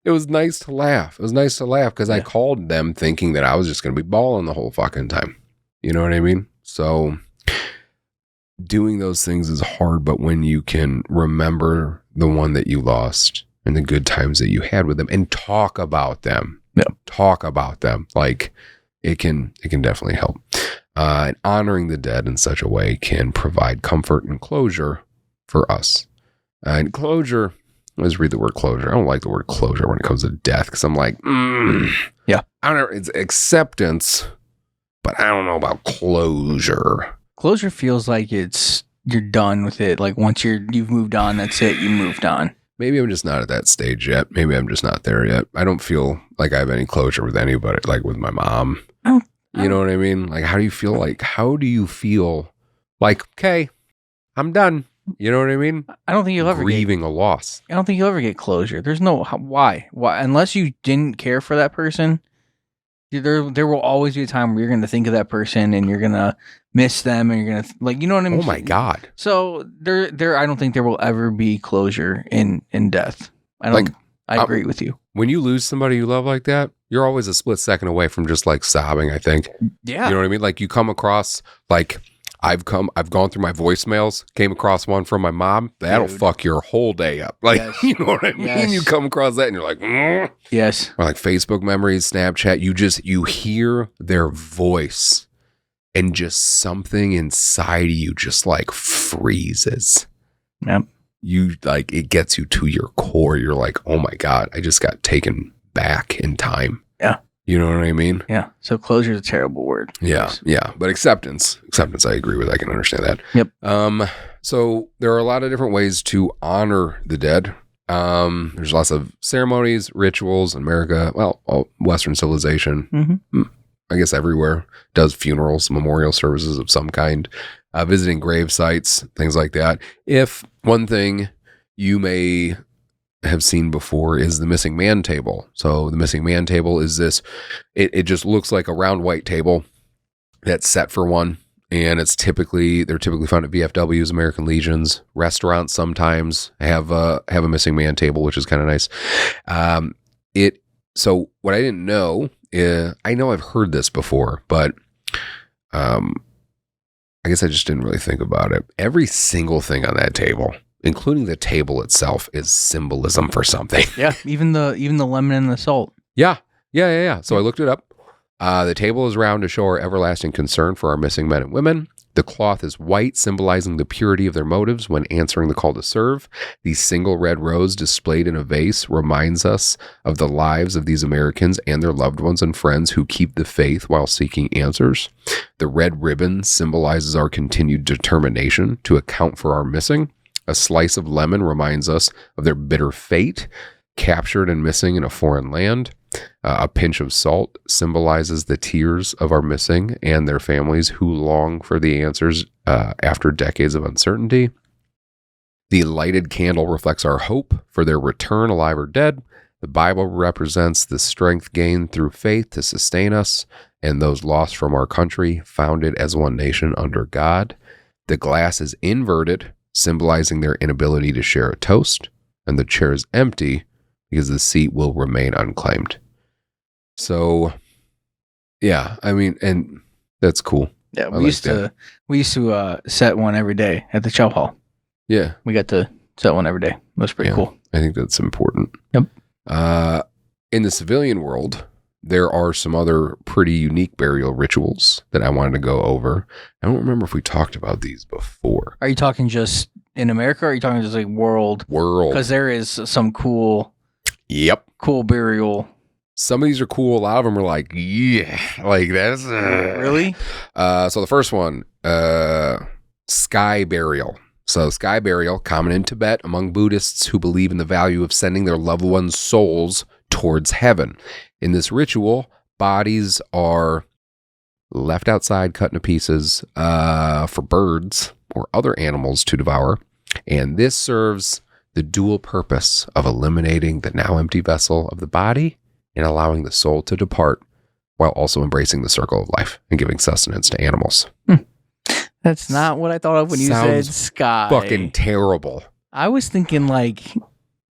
it was nice to laugh. It was nice to laugh because I called them thinking that I was just going to be balling the whole fucking time. You know what I mean? So doing those things is hard, but when you can remember the one that you lost and the good times that you had with them and talk about them, like, it can definitely help. And honoring the dead in such a way can provide comfort and closure for us. And closure, let's read the word closure. I don't like the word closure when it comes to death because I'm like, yeah, I don't know. It's acceptance, but I don't know about closure. Closure feels like you're done with it. Like once you've moved on, that's it. You moved on. Maybe I'm just not at that stage yet. Maybe I'm just not there yet. I don't feel like I have any closure with anybody, like with my mom. You know what I mean? Like, how do you feel like, okay, I'm done. You know what I mean? I don't think you'll ever grieving a loss. I don't think you'll ever get closure. There's no, why? Unless you didn't care for that person, there will always be a time where you're going to think of that person and you're going to miss them and you're going to, like, you know what I mean? Oh my God. So I don't think there will ever be closure in death. I agree with you. When you lose somebody you love like that, you're always a split second away from just like sobbing, I think. Yeah. You know what I mean? Like you come across, like I've gone through my voicemails, came across one from my mom. That'll fuck your whole day up. Like, yes. You know what I mean? Yes. You come across that and you're like, yes. Or like Facebook memories, Snapchat, you hear their voice and just something inside of you just like freezes. Yep. You like, it gets you to your core. You're like, oh my God, I just got taken back in time. Yeah. You know what I mean? Yeah. So closure is a terrible word. Yeah. Yes. Yeah. But acceptance, I agree with. I can understand that. Yep. So there are a lot of different ways to honor the dead. There's lots of ceremonies, rituals in America. Well, Western civilization, mm-hmm. I guess everywhere does funerals, memorial services of some kind, visiting grave sites, things like that. If one thing you may have seen before is the missing man table. So the missing man table is this, it just looks like a round white table that's set for one. And they're typically found at VFWs, American Legions, restaurants sometimes have a missing man table, which is kind of nice. So what I didn't know, I know I've heard this before, but I guess I just didn't really think about it. Every single thing on that table, including the table itself, is symbolism for something. Yeah, even the lemon and the salt. Yeah. So I looked it up. The table is round to show our everlasting concern for our missing men and women. The cloth is white, symbolizing the purity of their motives when answering the call to serve. The single red rose displayed in a vase reminds us of the lives of these Americans and their loved ones and friends who keep the faith while seeking answers. The red ribbon symbolizes our continued determination to account for our missing. A slice of lemon reminds us of their bitter fate, captured and missing in a foreign land. A pinch of salt symbolizes the tears of our missing and their families who long for the answers after decades of uncertainty. The lighted candle reflects our hope for their return, alive or dead. The Bible represents the strength gained through faith to sustain us and those lost from our country, founded as one nation under God. The glass is inverted, symbolizing their inability to share a toast, and the chair is empty because the seat will remain unclaimed. So, yeah, I mean, and that's cool. Yeah, we used to set one every day at the chow hall. Yeah, we got to set one every day. That's pretty cool. I think that's important. Yep. In the civilian world, there are some other pretty unique burial rituals that I wanted to go over. I don't remember if we talked about these before. Are you talking just in America, or are you talking just like world? World. Because there is some cool burial. Some of these are cool. A lot of them are like, yeah, like that's really. So the first one, sky burial. So sky burial, common in Tibet among Buddhists who believe in the value of sending their loved ones' souls towards heaven. In this ritual, bodies are left outside, cut into pieces for birds or other animals to devour. And this serves the dual purpose of eliminating the now empty vessel of the body and allowing the soul to depart, while also embracing the circle of life and giving sustenance to animals. That's not what I thought of when you said sky. Fucking terrible. I was thinking like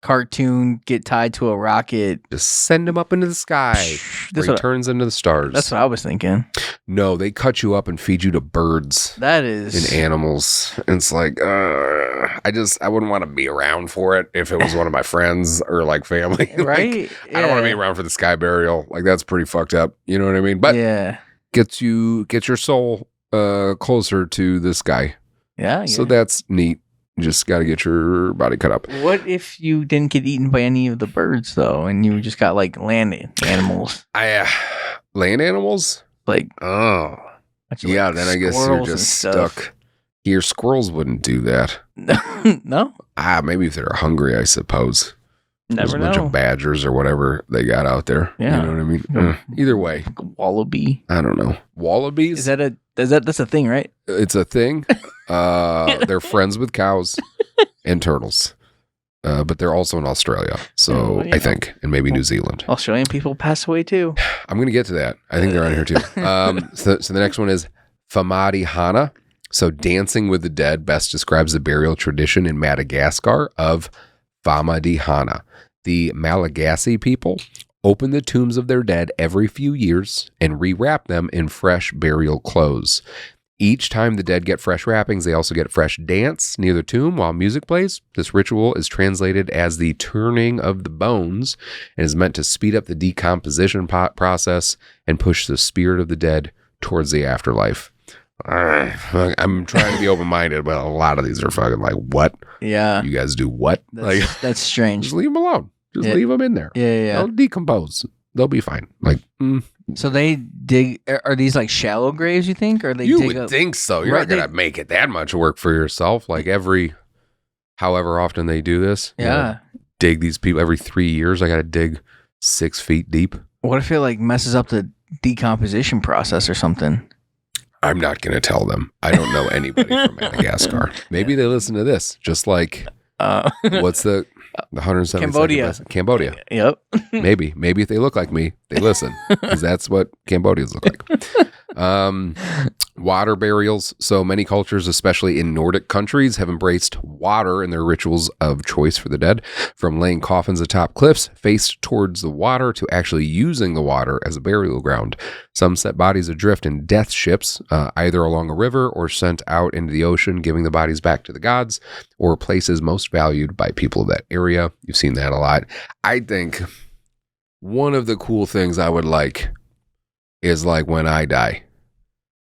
cartoon, get tied to a rocket. Just send him up into the sky. Where he turns into the stars. That's what I was thinking. No, they cut you up and feed you to birds. That is. And animals. It's like, I wouldn't want to be around for it if it was one of my friends or like family. Right? I don't want to be around for the sky burial. Like, that's pretty fucked up. You know what I mean? But get your soul closer to this guy. Yeah. So that's neat. You just got to get your body cut up. What if you didn't get eaten by any of the birds though, and you just got like land animals? Land animals? Like then I guess you're just stuck. Your squirrels wouldn't do that. No. Maybe if they're hungry, I suppose. Never There's a bunch of badgers or whatever they got out there. Yeah. You know what I mean? Either way. Like a wallaby. I don't know. Wallabies? That's a thing, right? It's a thing. They're friends with cows and turtles. But they're also in Australia. So I think, and maybe New Zealand. Australian people pass away too. I'm going to get to that. I think they're on here too. So the next one is Famadihana. So dancing with the dead best describes the burial tradition in Madagascar of Famadihana. The Malagasy people open the tombs of their dead every few years and rewrap them in fresh burial clothes. Each time the dead get fresh wrappings, they also get fresh dance near the tomb while music plays. This ritual is translated as the turning of the bones and is meant to speed up the decomposition process and push the spirit of the dead towards the afterlife. I'm trying to be open-minded, but a lot of these are fucking like, what? Yeah. You guys do what? That's strange. Just leave them alone. Just leave them in there. Yeah. They'll decompose. They'll be fine. Like, So they dig. Are these like shallow graves? You think, or you would think so? You're not gonna make it that much work for yourself. Like however often they do this. Yeah. Dig these people every 3 years. I got to dig 6 feet deep. What if it like messes up the decomposition process or something? I'm not gonna tell them. I don't know anybody from Madagascar. Maybe they listen to this. Just like what's the 170 Cambodia. Yep. Maybe if they look like me, they listen, because that's what Cambodians look like. Water burials. So many cultures, especially in Nordic countries, have embraced water in their rituals of choice for the dead, from laying coffins atop cliffs faced towards the water to actually using the water as a burial ground. Some set bodies adrift in death ships, either along a river or sent out into the ocean, giving the bodies back to the gods or places most valued by people of that area. You've seen that a lot. I think one of the cool things I would like is like when I die,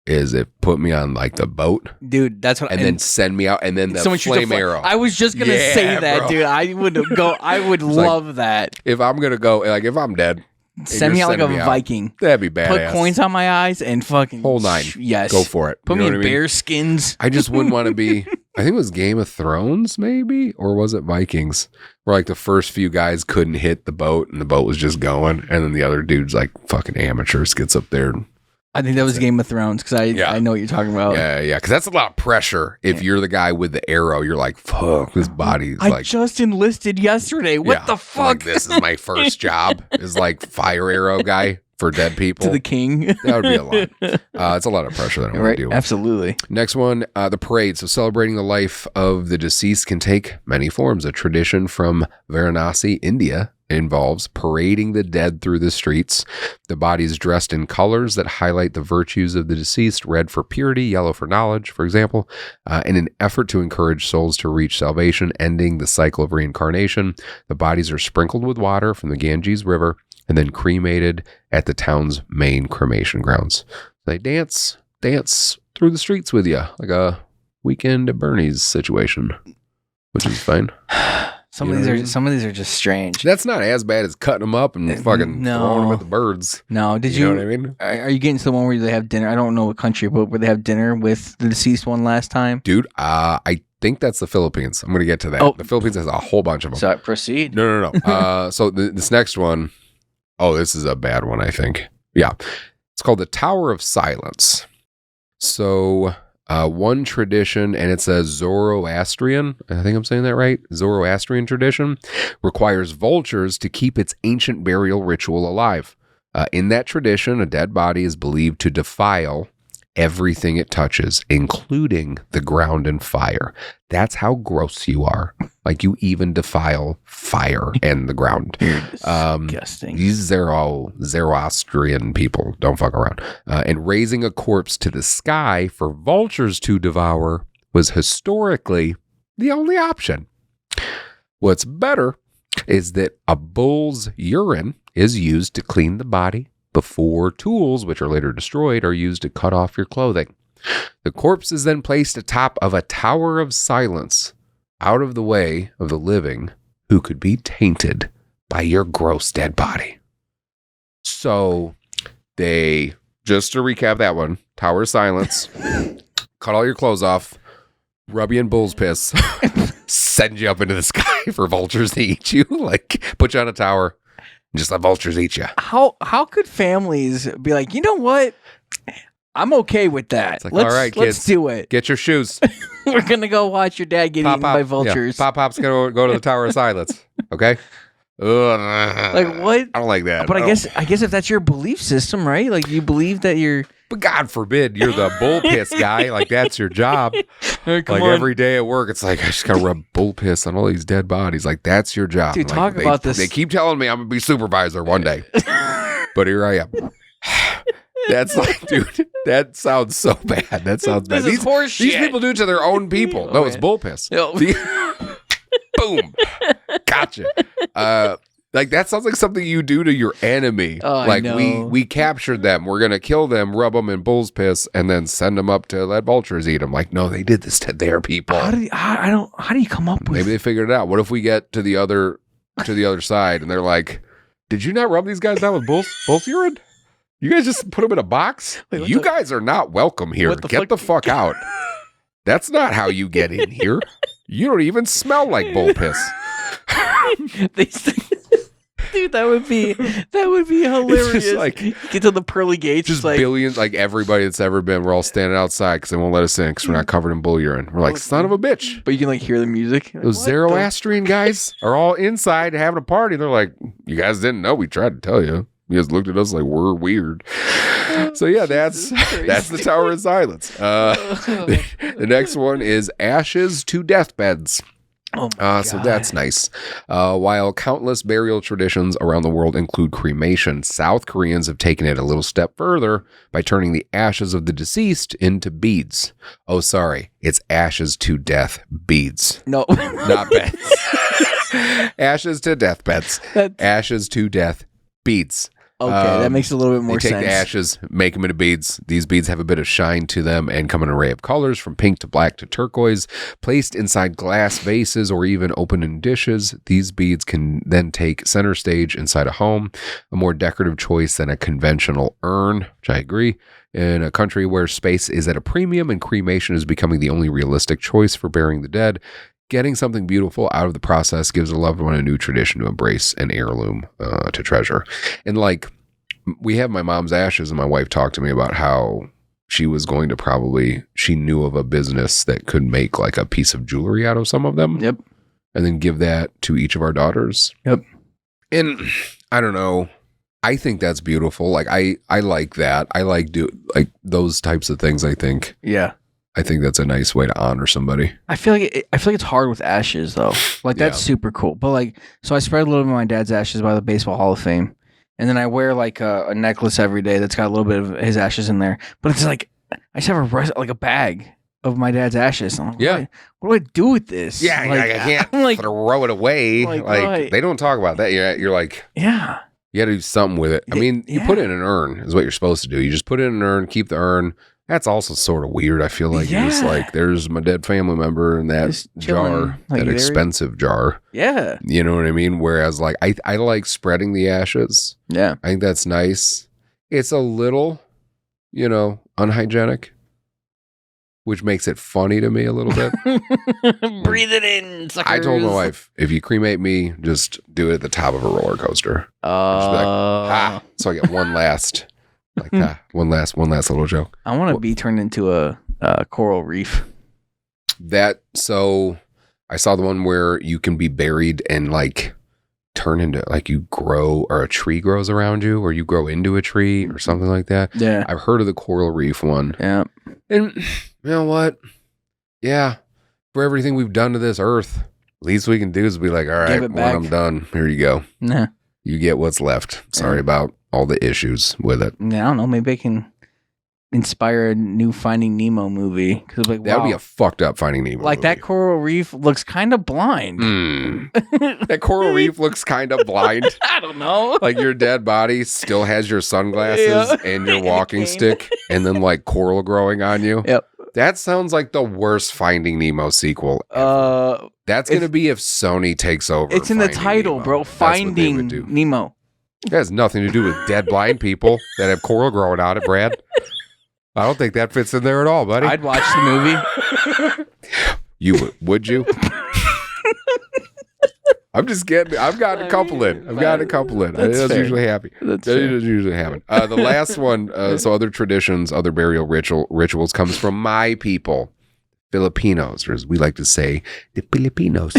is it put me on like the boat, dude. That's what, and then send me out, and then the flame arrow. I was just gonna say that, bro. Dude. I would go. I would love like, that. If I'm gonna go, like if I'm dead, send me out like a Viking. That'd be badass. Put coins on my eyes and fucking whole nine. Yes, go for it. Put me in bear skins. I just wouldn't want to be. I think it was Game of Thrones, maybe, or was it Vikings? Where like the first few guys couldn't hit the boat, and the boat was just going, and then the other dude's like fucking amateurs gets up there. I think that was Game of Thrones, because I know what you're talking about. Yeah, because that's a lot of pressure. If you're the guy with the arrow, you're like, fuck, this body's like... I just enlisted yesterday. What the fuck? Like, this is my first job, is like fire arrow guy for dead people. To the king. That would be a lot. It's a lot of pressure that I don't want to deal with. Absolutely. Next one, the parade. So celebrating the life of the deceased can take many forms. A tradition from Varanasi, India, involves parading the dead through the streets. The body is dressed in colors that highlight the virtues of the deceased, red for purity, yellow for knowledge, for example, in an effort to encourage souls to reach salvation, ending the cycle of reincarnation. The bodies are sprinkled with water from the Ganges River and then cremated at the town's main cremation grounds. They dance through the streets with you, like a Weekend at Bernie's situation, which is fine. Some of these are just strange. That's not as bad as cutting them up and fucking throwing them at the birds. No, you know what I mean? Are you getting to the one where they have dinner? I don't know what country, but where they have dinner with the deceased one last time? Dude, I think that's the Philippines. I'm going to get to that. Oh. The Philippines has a whole bunch of them. So proceed. No. So this next one, this is a bad one, I think. Yeah. It's called the Tower of Silence. So one tradition, and it's a Zoroastrian, I think I'm saying that right, Zoroastrian tradition, requires vultures to keep its ancient burial ritual alive. In that tradition, a dead body is believed to defile everything it touches, including the ground and fire. That's how gross you are. Like, you even defile fire and the ground. Disgusting. These Zoroastrian people don't fuck around. And raising a corpse to the sky for vultures to devour was historically the only option. What's better is that a bull's urine is used to clean the body before tools, which are later destroyed, are used to cut off your clothing. The corpse is then placed atop of a tower of silence, out of the way of the living who could be tainted by your gross dead body. So they, just to recap that one, tower of silence, cut all your clothes off, rub you in bull's piss, send you up into the sky for vultures to eat you, like put you on a tower, and just let vultures eat you. How could families be like, you know what? I'm okay with that. It's like, all right, kids, let's do it. Get your shoes. We're gonna go watch your dad get eaten by vultures. Yeah. Pop's gonna go to the Tower of Silence. Okay. Like what? I don't like that. But I guess if that's your belief system, right? Like you believe that you're. But God forbid you're the bull piss guy. Like that's your job. Hey, like every day at work, it's like I just gotta rub bull piss on all these dead bodies. Like that's your job. Dude, like, about this. They keep telling me I'm gonna be supervisor one day, but here I am. That's like, dude, that sounds so bad. That sounds bad. This is horse shit. These people do it to their own people. No, it's bull piss. Boom. Gotcha. Like that sounds like something you do to your enemy. Like we captured them. We're gonna kill them, rub them in bull's piss, and then send them up to let vultures eat them. Like, no, they did this to their people. How do you come up with? Maybe they figured it out. What if we get to the other side and they're like, did you not rub these guys down with bull's urine? You guys just put them in a box? Wait, you guys are not welcome here. Get the fuck out. That's not how you get in here. You don't even smell like bull piss. Dude, that would be hilarious. Just like, get to the pearly gates. Just like, billions, like everybody that's ever been, we're all standing outside because they won't let us in because we're not covered in bull urine. We're like, son of a bitch. But you can like hear the music. Those Zoroastrian guys are all inside having a party. They're like, you guys didn't know. We tried to tell you. You guys looked at us like we're weird. So yeah, that's the Tower of Silence. The next one is Ashes to Deathbeds. Oh my so that's nice. While countless burial traditions around the world include cremation, South Koreans have taken it a little step further by turning the ashes of the deceased into beads. Oh, sorry. It's ashes to death beads. No. Not beds. Ashes to deathbeds. Ashes to death beads. Okay, that makes a little bit more sense. They take the ashes, make them into beads. These beads have a bit of shine to them and come in an array of colors from pink to black to turquoise. Placed inside glass vases or even open in dishes, these beads can then take center stage inside a home, a more decorative choice than a conventional urn, which I agree. In a country where space is at a premium and cremation is becoming the only realistic choice for burying the dead, getting something beautiful out of the process gives a loved one a new tradition to embrace, an heirloom to treasure. And like, we have my mom's ashes, and my wife talked to me about how she was going to she knew of a business that could make like a piece of jewelry out of some of them. Yep. And then give that to each of our daughters. Yep. And I don't know. I think that's beautiful. Like I like that. I like those types of things, I think. Yeah. I think that's a nice way to honor somebody. I feel like it's hard with ashes though. Like that's super cool. But like, so I spread a little bit of my dad's ashes by the Baseball Hall of Fame, and then I wear like a necklace every day that's got a little bit of his ashes in there. But it's like I just have a bag of my dad's ashes. I'm like, what do I do with this? Yeah, like, I can't throw it away. Like they don't talk about that. You're like, yeah. You got to do something with it. I mean, you put it in an urn is what you're supposed to do. You just put it in an urn, keep the urn. That's also sort of weird. I feel like you're just like, there's my dead family member in that jar, that expensive jar. Yeah. You know what I mean? Whereas like, I like spreading the ashes. Yeah. I think that's nice. It's a little, unhygienic, which makes it funny to me a little bit. Breathe it in, suckers. I told my wife, if you cremate me, just do it at the top of a roller coaster. Just be like, ha! So I get one last, one last little joke. I want to be turned into a coral reef. So I saw the one where you can be buried and like turn into like you grow, or a tree grows around you, or you grow into a tree or something like that. Yeah. I've heard of the coral reef one. Yeah. And you know what? Yeah. For everything we've done to this earth, least we can do is be like, all right, when I'm done, here you go. Nah. You get what's left. Sorry about all the issues with it. I don't know. Maybe I can inspire a new Finding Nemo movie. Cause like, that would be a fucked up Finding Nemo movie. That coral reef looks kind of blind. That coral reef looks kind of blind. I don't know. Like your dead body still has your sunglasses and your walking stick, and then like coral growing on you. Yep. That sounds like the worst Finding Nemo sequel ever. That's going to be if Sony takes over. It's in the title, Nemo. bro. Finding Nemo. It has nothing to do with dead blind people that have coral growing on it, Brad. I don't think that fits in there at all, buddy. I'd watch the movie. You would you? I'm just kidding. I've gotten a couple in. That's usually happy. That doesn't usually happen. The last one, so other traditions, other burial rituals comes from my people, Filipinos, or as we like to say, the Filipinos.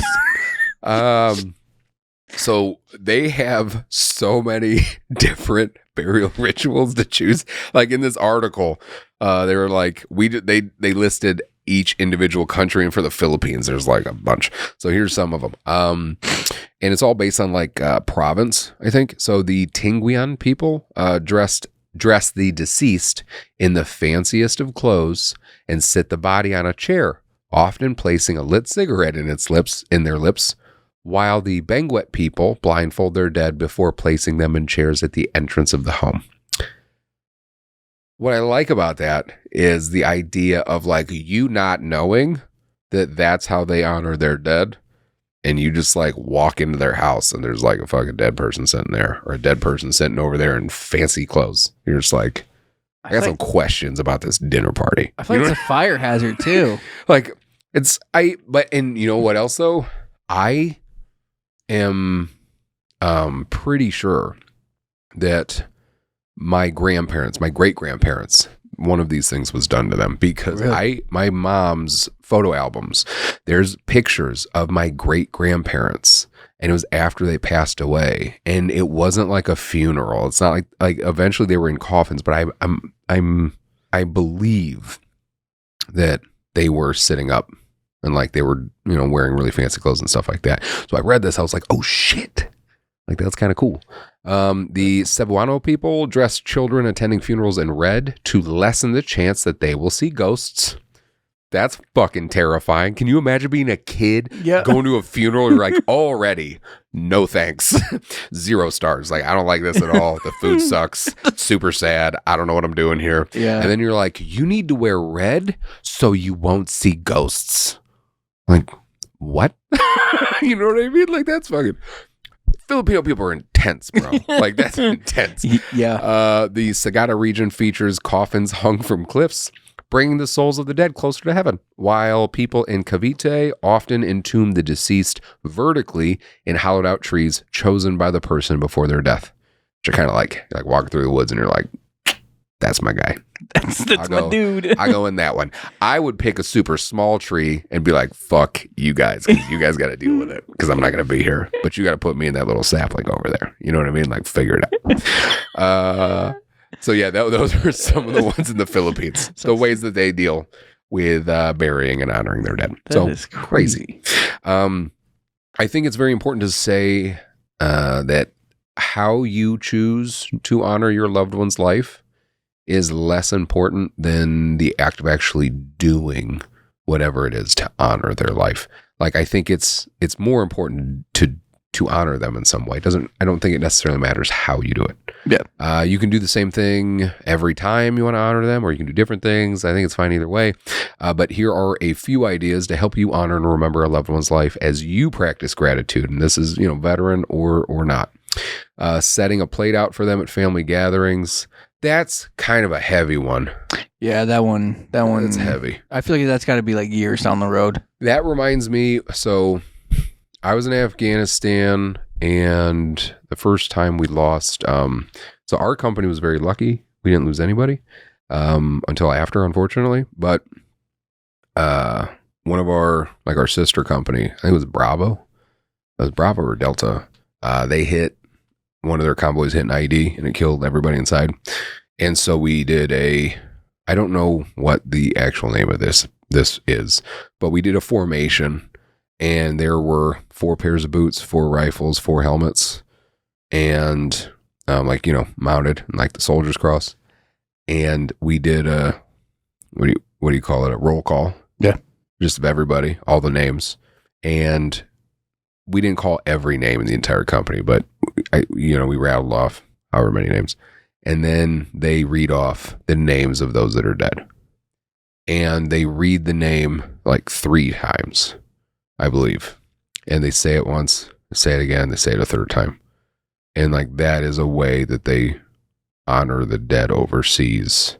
So they have so many different burial rituals to choose. Like in this article, they were like, they listed each individual country, and for the Philippines, there's like a bunch. So here's some of them. And it's all based on like province, I think. So the Tinguian people dress the deceased in the fanciest of clothes and sit the body on a chair, often placing a lit cigarette in their lips, while the Benguet people blindfold their dead before placing them in chairs at the entrance of the home. What I like about that is the idea of like you not knowing that that's how they honor their dead, and you just like walk into their house and there's like a fucking dead person sitting there, or a dead person sitting over there in fancy clothes. You're just like, I got some questions about this dinner party. I feel like it's a fire hazard too. Like and you know what else though? I am pretty sure that my great-grandparents, one of these things was done to them, because my mom's photo albums, there's pictures of my great-grandparents, and it was after they passed away, and it wasn't like a funeral. It's not like eventually they were in coffins, but I believe that they were sitting up and like they were, wearing really fancy clothes and stuff like that. So I read this, I was like, oh shit. Like that's kind of cool. The Cebuano people dress children attending funerals in red to lessen the chance that they will see ghosts. That's fucking terrifying. Can you imagine being a kid going to a funeral? You're like, already, no thanks. 0 stars. Like, I don't like this at all. The food sucks. Super sad. I don't know what I'm doing here. Yeah. And then you're like, you need to wear red so you won't see ghosts. Like, what? You know what I mean? Like, that's fucking... Filipino people are intense, bro. Like, that's intense. Yeah. The Sagada region features coffins hung from cliffs, bringing the souls of the dead closer to heaven, while people in Cavite often entomb the deceased vertically in hollowed out trees chosen by the person before their death. Which I kind of like. You're like walking through the woods and you're like, that's my guy. That's my dude. I go in that one. I would pick a super small tree and be like, fuck you guys, because you guys got to deal with it, because I'm not going to be here. But you got to put me in that little sapling over there. You know what I mean? Like, figure it out. So yeah, those are some of the ones in the Philippines. The ways that they deal with burying and honoring their dead. That is crazy. I think it's very important to say that how you choose to honor your loved one's life is less important than the act of actually doing whatever it is to honor their life. Like, I think it's more important to to honor them in some way. I don't think it necessarily matters how you do it. Yeah. You can do the same thing every time you want to honor them, or you can do different things. I think it's fine either way. But here are a few ideas to help you honor and remember a loved one's life as you practice gratitude. And this is, veteran or not. Setting a plate out for them at family gatherings. That's kind of a heavy one. Yeah, that one. It's heavy. I feel like that's got to be like years down the road. That reminds me, so I was in Afghanistan, and the first time we lost, so our company was very lucky. We didn't lose anybody until after, unfortunately. But one of our sister company, I think it was Bravo. It was Bravo or Delta. They hit, one of their convoys hit an IED, and it killed everybody inside. And so we did I don't know what the actual name of this is, but we did a formation, and there were 4 pairs of boots, 4 rifles, 4 helmets, and mounted like the soldier's cross. And we did what do you call it? A roll call. Yeah. Just of everybody, all the names. And we didn't call every name in the entire company, but we rattled off however many names. And then they read off the names of those that are dead. And they read the name like 3 times, I believe. And they say it once, they say it again, they say it a 3rd time. And that is a way that they honor the dead overseas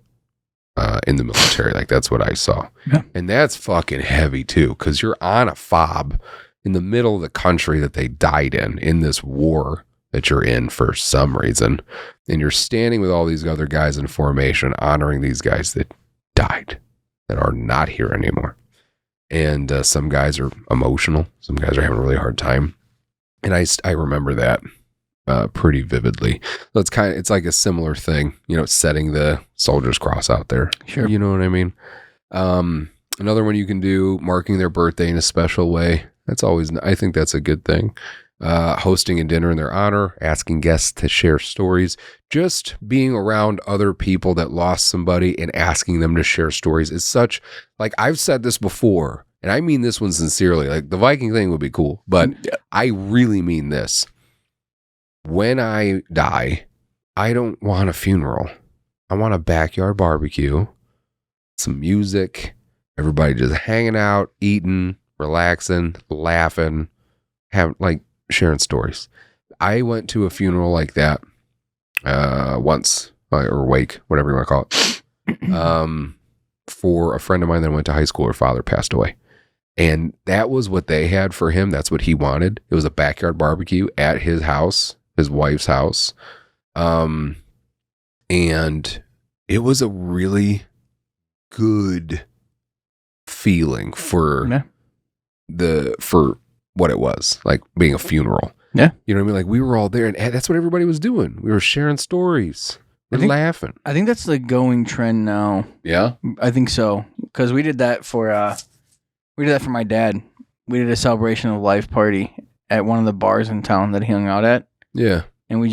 in the military. That's what I saw. Yeah. And that's fucking heavy too, because you're on a fob in the middle of the country that they died in this war that you're in for some reason. And you're standing with all these other guys in formation, honoring these guys that died, that are not here anymore. And some guys are emotional. Some guys are having a really hard time. And I remember that pretty vividly. So it's like a similar thing, setting the soldier's cross out there. Sure. You know what I mean? Another one you can do, marking their birthday in a special way. I think that's a good thing. Hosting a dinner in their honor, asking guests to share stories, just being around other people that lost somebody and asking them to share stories is such, I've said this before, and I mean this one sincerely. The Viking thing would be cool, but yeah. I really mean this. When I die, I don't want a funeral. I want a backyard barbecue, some music, everybody just hanging out, eating, relaxing, laughing, sharing stories. I went to a funeral like that once, or wake, whatever you want to call it, for a friend of mine that went to high school. Her father passed away, and that was what they had for him. That's what he wanted. It was a backyard barbecue at his house, his wife's house, and it was a really good feeling for what it was, being a funeral. Yeah. You know what I mean? We were all there, and that's what everybody was doing. We were sharing stories and laughing. I think that's the going trend now. Yeah? I think so. Because we did that for my dad. We did a celebration of life party at one of the bars in town that he hung out at. Yeah. And we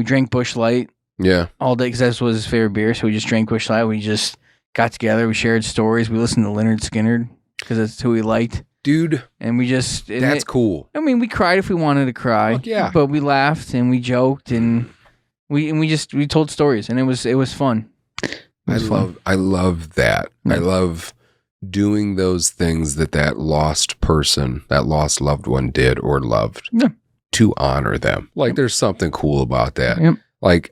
drank Busch Light. Yeah. All day, because that was his favorite beer. So we just drank Busch Light. We just got together. We shared stories. We listened to Leonard Skinner because that's who we liked. Dude, and that's cool. I mean, we cried if we wanted to cry. Fuck yeah. But we laughed and we joked and we told stories, and it was fun. I love that. Yeah. I love doing those things that lost person, that lost loved one did or loved, to honor them. There's something cool about that. Yep.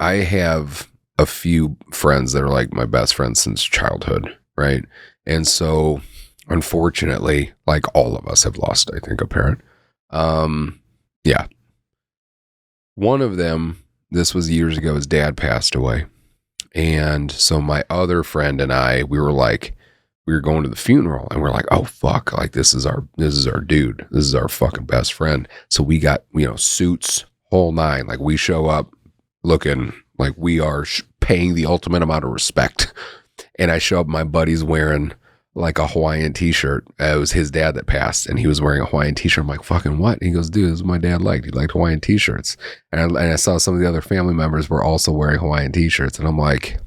I have a few friends that are my best friends since childhood, right? And so, unfortunately, all of us have lost, I think, a parent. Yeah. One of them, this was years ago, his dad passed away. And so my other friend and I, we were going to the funeral, and we're like, oh fuck, this is our dude. This is our fucking best friend. So we got, suits, whole nine. We show up looking like we are paying the ultimate amount of respect. And I show up, my buddy's wearing a Hawaiian t-shirt. It was his dad that passed, and he was wearing a Hawaiian t-shirt. I'm like, fucking what? And he goes, dude, this is what my dad liked. He liked Hawaiian t-shirts. And I saw some of the other family members were also wearing Hawaiian t-shirts. And I'm like,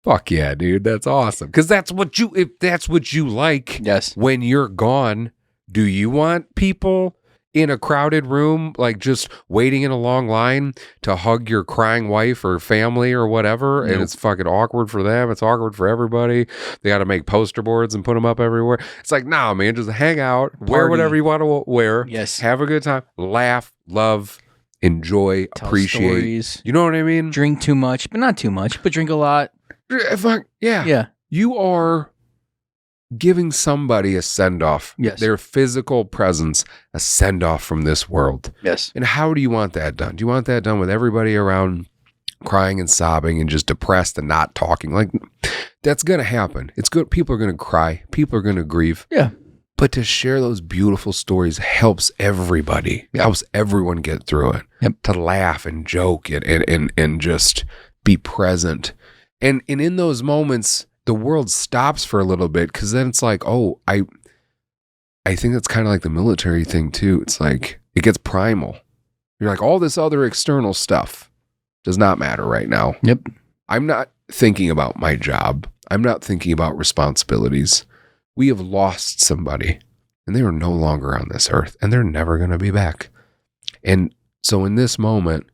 fuck yeah, dude, that's awesome. Because if that's what you like, yes. When you're gone, do you want people in a crowded room, like just waiting in a long line to hug your crying wife or family or whatever. Nope. And it's fucking awkward for them. It's awkward for everybody. They got to make poster boards and put them up everywhere. It's like, nah, man, just hang out, wear whatever you want to wear. Yes. Have a good time, laugh, love, enjoy, Tell appreciate. stories. You know what I mean? Drink too much, but not too much, but drink a lot. Yeah. Yeah. You are giving somebody a send-off. Yes. Their physical presence, a send-off from this world. Yes. And how do you want that done? Do you want that done with everybody around crying and sobbing and just depressed and not talking? Like, that's going to happen. It's good. People are going to cry. People are going to grieve. Yeah. But to share those beautiful stories helps everybody. It helps everyone get through it. Yep. To laugh and joke and just be present. And in those moments, the world stops for a little bit, because then it's like, oh, I think that's kind of like the military thing too. It's like it gets primal. You're like, all this other external stuff does not matter right now. Yep. I'm not thinking about my job. I'm not thinking about responsibilities. We have lost somebody, and they are no longer on this earth, and they're never going to be back. And so in this moment,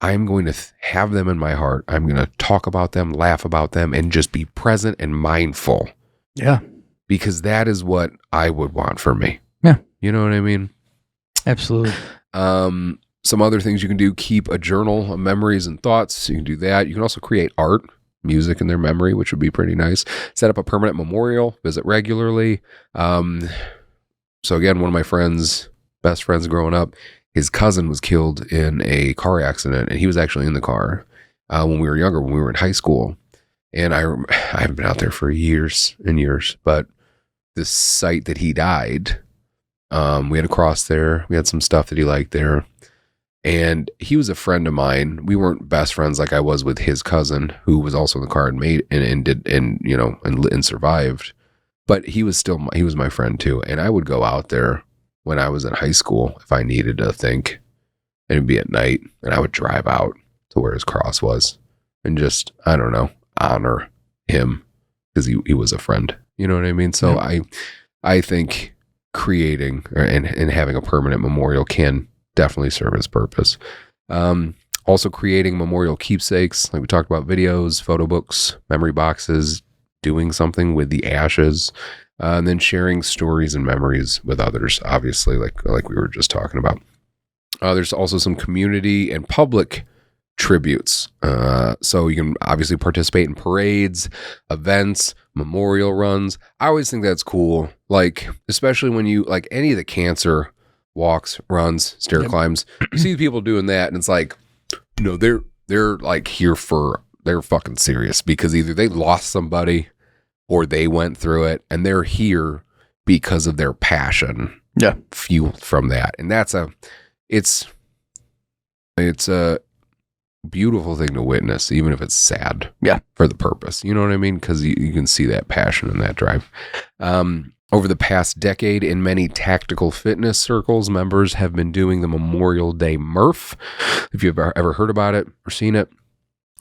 I'm going to have them in my heart. I'm going to talk about them, laugh about them, and just be present and mindful. Yeah. Because that is what I would want for me. Yeah. You know what I mean? Absolutely. Some other things you can do: keep a journal of memories and thoughts. You can do that. You can also create art, music in their memory, which would be pretty nice. Set up a permanent memorial, visit regularly. So again, one of my best friends growing up, his cousin was killed in a car accident, and he was actually in the car when we were younger, when we were in high school. And I haven't been out there for years and years, but the site that he died, we had a cross there. We had some stuff that he liked there. And he was a friend of mine. We weren't best friends like I was with his cousin, who was also in the car and survived. But he was my friend too. And I would go out there when I was in high school if I needed to think, and it'd be at night, and I would drive out to where his cross was and just, I don't know, honor him because he was a friend. You know what I mean? So yeah. I think creating and having a permanent memorial can definitely serve its purpose. Also creating memorial keepsakes, like we talked about: videos, photo books, memory boxes, doing something with the ashes, and then sharing stories and memories with others, obviously, like we were just talking about. There's also some community and public tributes. So you can obviously participate in parades, events, memorial runs. I always think that's cool. Like, especially when you, like any of the cancer walks, runs, stair climbs, you see people doing that, and it's like, no, they're like here they're fucking serious, because either they lost somebody or they went through it, and they're here because of their passion. Yeah. Fueled from that. And it's a beautiful thing to witness, even if it's sad. Yeah. For the purpose. You know what I mean? Because you can see that passion and that drive. Over the past decade, in many tactical fitness circles, members have been doing the Memorial Day Murph. If you've ever heard about it or seen it,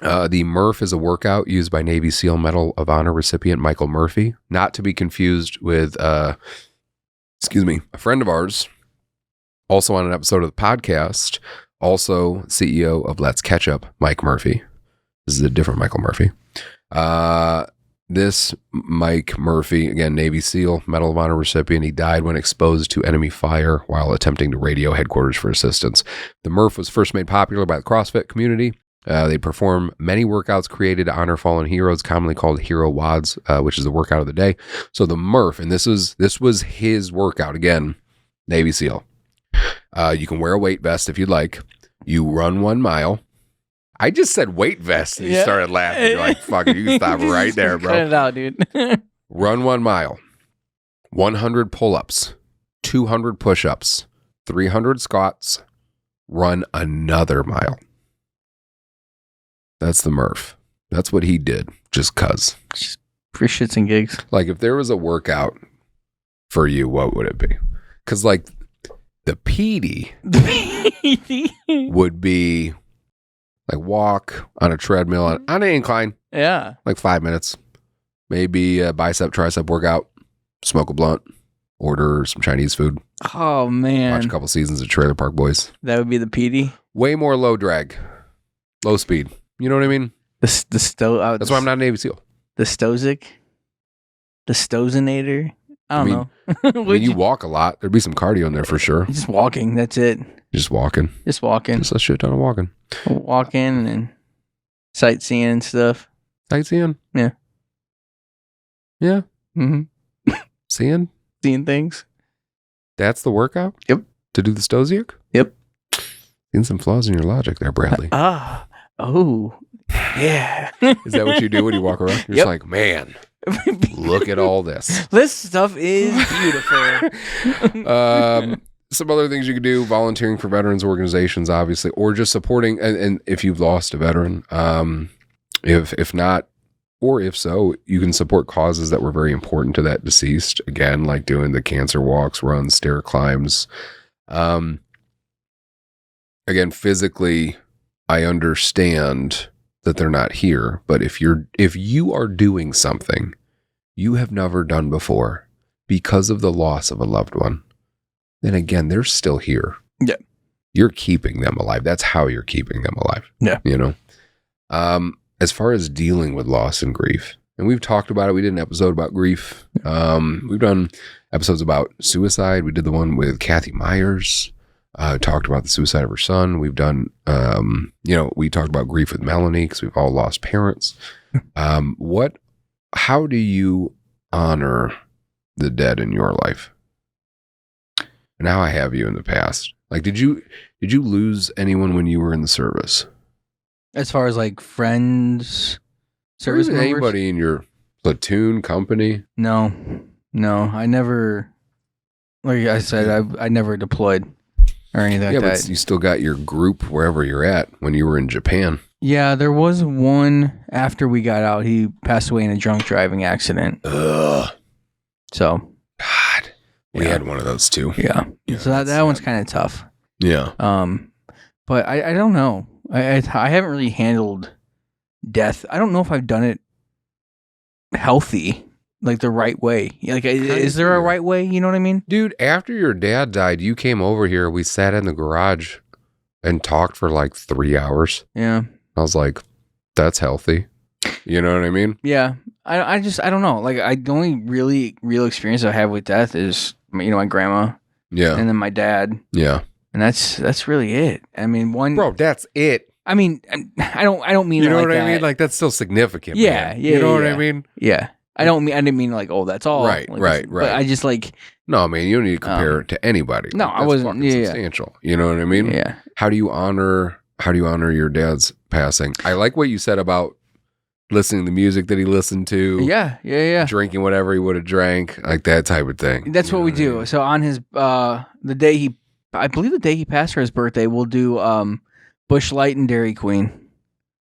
the Murph is a workout used by Navy SEAL Medal of Honor recipient Michael Murphy, not to be confused with, a friend of ours, also on an episode of the podcast, also CEO of Let's Catch Up, Mike Murphy. This is a different Michael Murphy. This Mike Murphy, again, Navy SEAL, Medal of Honor recipient, he died when exposed to enemy fire while attempting to radio headquarters for assistance. The Murph was first made popular by the CrossFit community. They perform many workouts created to honor fallen heroes, commonly called Hero WODs, which is the workout of the day. So the Murph, and this was his workout, again, Navy SEAL. You can wear a weight vest if you'd like. You run 1 mile. I just said weight vest, and you started laughing. You're like, fuck it, you can stop right there, bro. Cut it out, dude. Run 1 mile, 100 pull-ups, 200 push-ups, 300 squats, run another mile. That's the Murph. That's what he did, just cuz. Just for shits and gigs. Like, if there was a workout for you, what would it be? Because, like, the PD would be like walk on a treadmill on an incline. Yeah. Like 5 minutes. Maybe a bicep, tricep workout. Smoke a blunt. order some Chinese food. Oh man, Watch a couple seasons of Trailer Park Boys. that would be the PD. Way more low drag, low speed. You know what I mean? That's why I'm not a Navy SEAL. The Stozic, the Stozinator. I don't know. I mean, you walk a lot. There'd be some cardio in there for sure. Just walking. That's it. Just walking. Just walking. Just a shit ton of walking. Walking and sightseeing and stuff. Sightseeing? Yeah. Yeah. Mm-hmm. Seeing things. That's the workout? Yep. To do the Stozic? Yep. Seeing some flaws in your logic there, Bradley. Oh. Yeah. Is that what you do when you walk around? You're just like, man, look at all this. This stuff is beautiful. Some other things you could do: volunteering for veterans organizations, obviously, or just supporting. And if you've lost a veteran, if not, or if so, you can support causes that were very important to that deceased. Again, like doing the cancer walks, runs, stair climbs. Again, physically, I understand that they're not here, but if you are doing something you have never done before because of the loss of a loved one, then again, they're still here. Yeah. You're keeping them alive. That's how you're keeping them alive. Yeah. You know? As far as dealing with loss and grief, and we've talked about it. We did an episode about grief. We've done episodes about suicide. We did the one with Kathy Myers. Talked about the suicide of her son. We've done, we talked about grief with Melanie because we've all lost parents. How do you honor the dead in your life? And how have you in the past? Like, did you lose anyone when you were in the service? As far as like friends, service members? Anybody in your platoon, company? No, I never. Like I said, I never deployed or anything like that. But you still got your group wherever you're at when you were in Japan. Yeah, there was one after we got out. He passed away in a drunk driving accident. Ugh. So. God. We had one of those too. Yeah. So that one's kind of tough. Yeah. But I don't know. I haven't really handled death. I don't know if I've done it healthy, like the right way. Like, is there a right way? You know what I mean? Dude, after your dad died, you came over here. We sat in the garage and talked for like 3 hours. Yeah. I was like, that's healthy. You know what I mean? Yeah. I don't know. Like, the only really real experience I have with death is, my grandma. Yeah. And then my dad. Yeah. And that's really it. I mean, Bro, that's it. I mean, I don't mean you know it like what that. I mean? Like, that's still significant. Yeah, man. yeah. You know what yeah. I mean? Yeah. I didn't mean like, oh, that's all. Right, like, right. But I just like. No, man, you don't need to compare it to anybody. No, I wasn't. Fucking substantial. You know what I mean? Yeah. How do you honor your dad's passing? I like what you said about listening to the music that he listened to. Yeah. Drinking whatever he would have drank, like that type of thing. That's what we do. So on his I believe the day he passed for his birthday, we'll do Busch Light and Dairy Queen.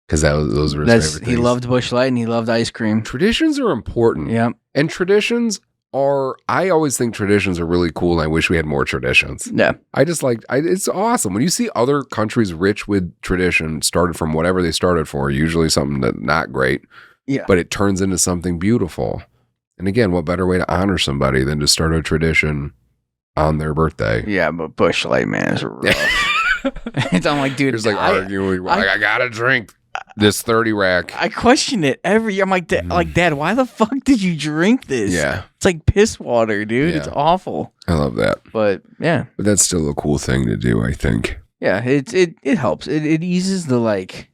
Because those were his favorite things. He loved Busch Light and he loved ice cream. Traditions are important. Yeah. And I always think traditions are really cool, and I wish we had more traditions. Yeah. It's awesome. When you see other countries rich with tradition, started from whatever they started for, usually something that's not great, but it turns into something beautiful. And again, what better way to honor somebody than to start a tradition on their birthday? Yeah, but Busch Light, man, is rough. I'm like, dude. It's like arguing, I gotta drink this 30 rack. I question it every year. I'm like, Dad, why the fuck did you drink this? Yeah. It's like piss water, dude. Yeah. It's awful. I love that. But yeah. But that's still a cool thing to do, I think. Yeah, it helps. It eases the like.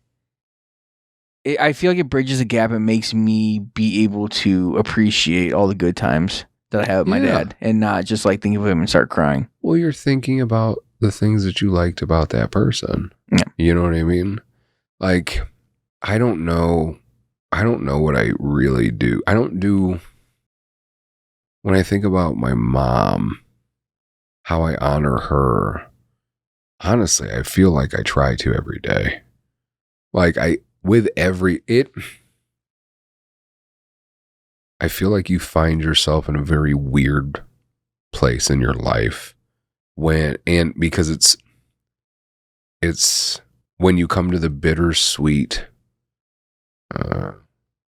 I feel like it bridges a gap and makes me be able to appreciate all the good times that I have with my dad and not just like think of him and start crying. Well, you're thinking about the things that you liked about that person. Yeah. You know what I mean? Like, I don't know what I really do. When I think about my mom, how I honor her, honestly, I feel like I try to every day. Like I feel like you find yourself in a very weird place in your life because it's when you come to the bittersweet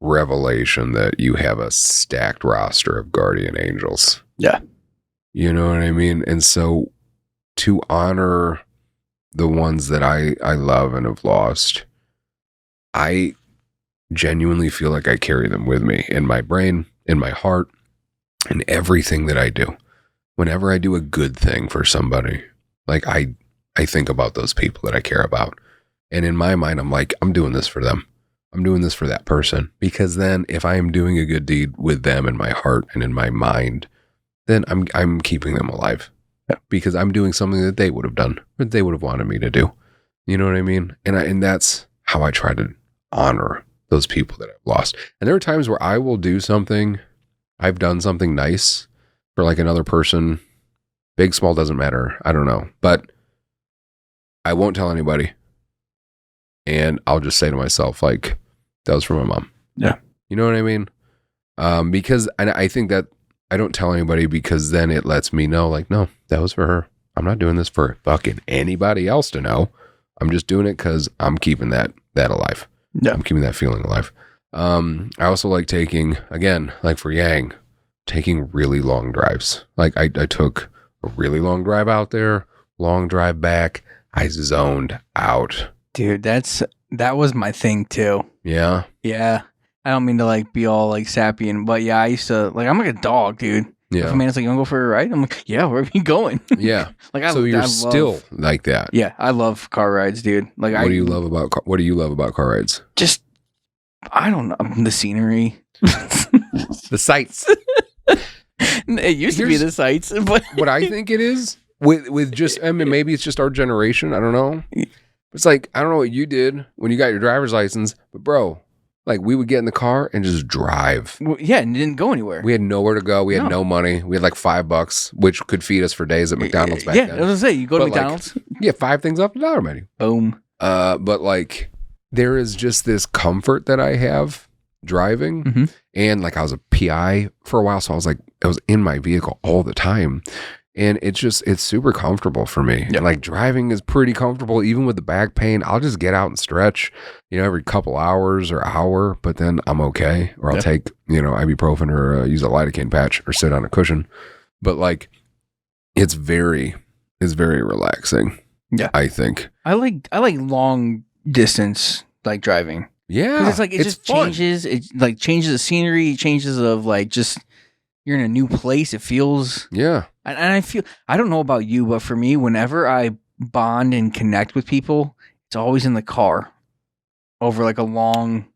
revelation that you have a stacked roster of guardian angels. Yeah. You know what I mean? And so to honor the ones that I love and have lost, I genuinely feel like I carry them with me in my brain, in my heart, in everything that I do. Whenever I do a good thing for somebody, like I think about those people that I care about. And in my mind, I'm like, I'm doing this for them. I'm doing this for that person. Because then if I am doing a good deed with them in my heart and in my mind, then I'm keeping them alive. Because I'm doing something that they would have done, or they would have wanted me to do. You know what I mean? And that's how I try to honor those people that I've lost. And there are times where I will do something, I've done something nice for like another person, big, small, doesn't matter. I don't know. But I won't tell anybody. And I'll just say to myself, like, that was for my mom. Yeah. You know what I mean? Because and I think that I don't tell anybody because then it lets me know, like, no, that was for her. I'm not doing this for fucking anybody else to know. I'm just doing it because I'm keeping that alive. Yeah. I'm keeping that feeling alive. I also like taking, again, like for Yang, taking really long drives. Like I took a really long drive out there, long drive back. I zoned out. Dude, that was my thing too. Yeah. Yeah. I don't mean to like be all like sappy but yeah, I used to like I'm like a dog, dude. Yeah. If a man's like, you wanna go for a ride? I'm like, yeah, where are we going? Yeah. Like so you're still like that. Yeah, I love car rides, dude. Like what do you love about car rides? Just I don't know, the scenery. The sights. It used to be the sights, but what I think it is with just, I mean, maybe it's just our generation. I don't know. It's like, I don't know what you did when you got your driver's license, but bro, like we would get in the car and just drive. Well, yeah, and it didn't go anywhere. We had nowhere to go. We had no money. We had like $5, which could feed us for days at McDonald's back then. Yeah, I was gonna say, you go to McDonald's. Like, 5 things off the dollar menu. Boom. But like, there is just this comfort that I have driving. Mm-hmm. And like I was a PI for a while, so I was in my vehicle all the time. And it's super comfortable for me. Yep. And like driving is pretty comfortable, even with the back pain. I'll just get out and stretch, every couple hours or hour, but then I'm okay. Or I'll take, ibuprofen or use a lidocaine patch or sit on a cushion. But like, it's very relaxing. Yeah. I think. I like long distance like driving. Yeah. Because it's like, it just fun. Changes. It like changes the scenery, changes of like just, you're in a new place. It feels. Yeah. And I feel, I don't know about you, but for me, whenever I bond and connect with people, it's always in the car over like a long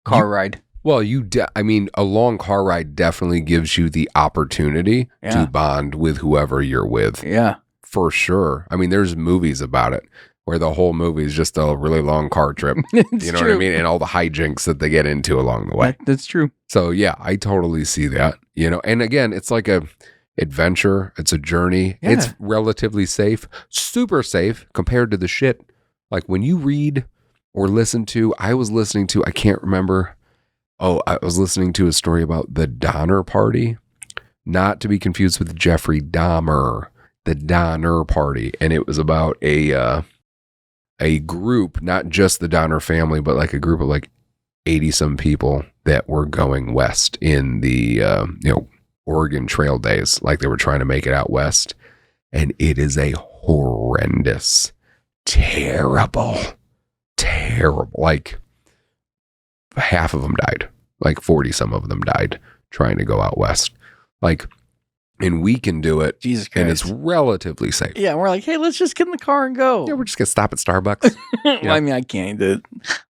car ride. Well, a long car ride definitely gives you the opportunity to bond with whoever you're with. Yeah. For sure. I mean, there's movies about it where the whole movie is just a really long car trip. You know true. What I mean? And all the hijinks that they get into along the way. That's true. So yeah, I totally see that, and again, it's like a adventure. It's a journey. Yeah. It's relatively safe, super safe compared to the shit. Like when you read or listen to, I was listening to a story about the Donner Party, not to be confused with Jeffrey Dahmer, the Donner Party. And it was about a group, not just the Donner family, but like a group of like 80 some people that were going west in the, Oregon Trail days. Like they were trying to make it out west. And it is a horrendous, terrible, like half of them died, like 40 some of them died trying to go out west. Like, and we can do it. Jesus Christ. And it's relatively safe. Yeah, we're like, hey, let's just get in the car and go. Yeah, we're just going to stop at Starbucks. Well, I mean, I can't do it.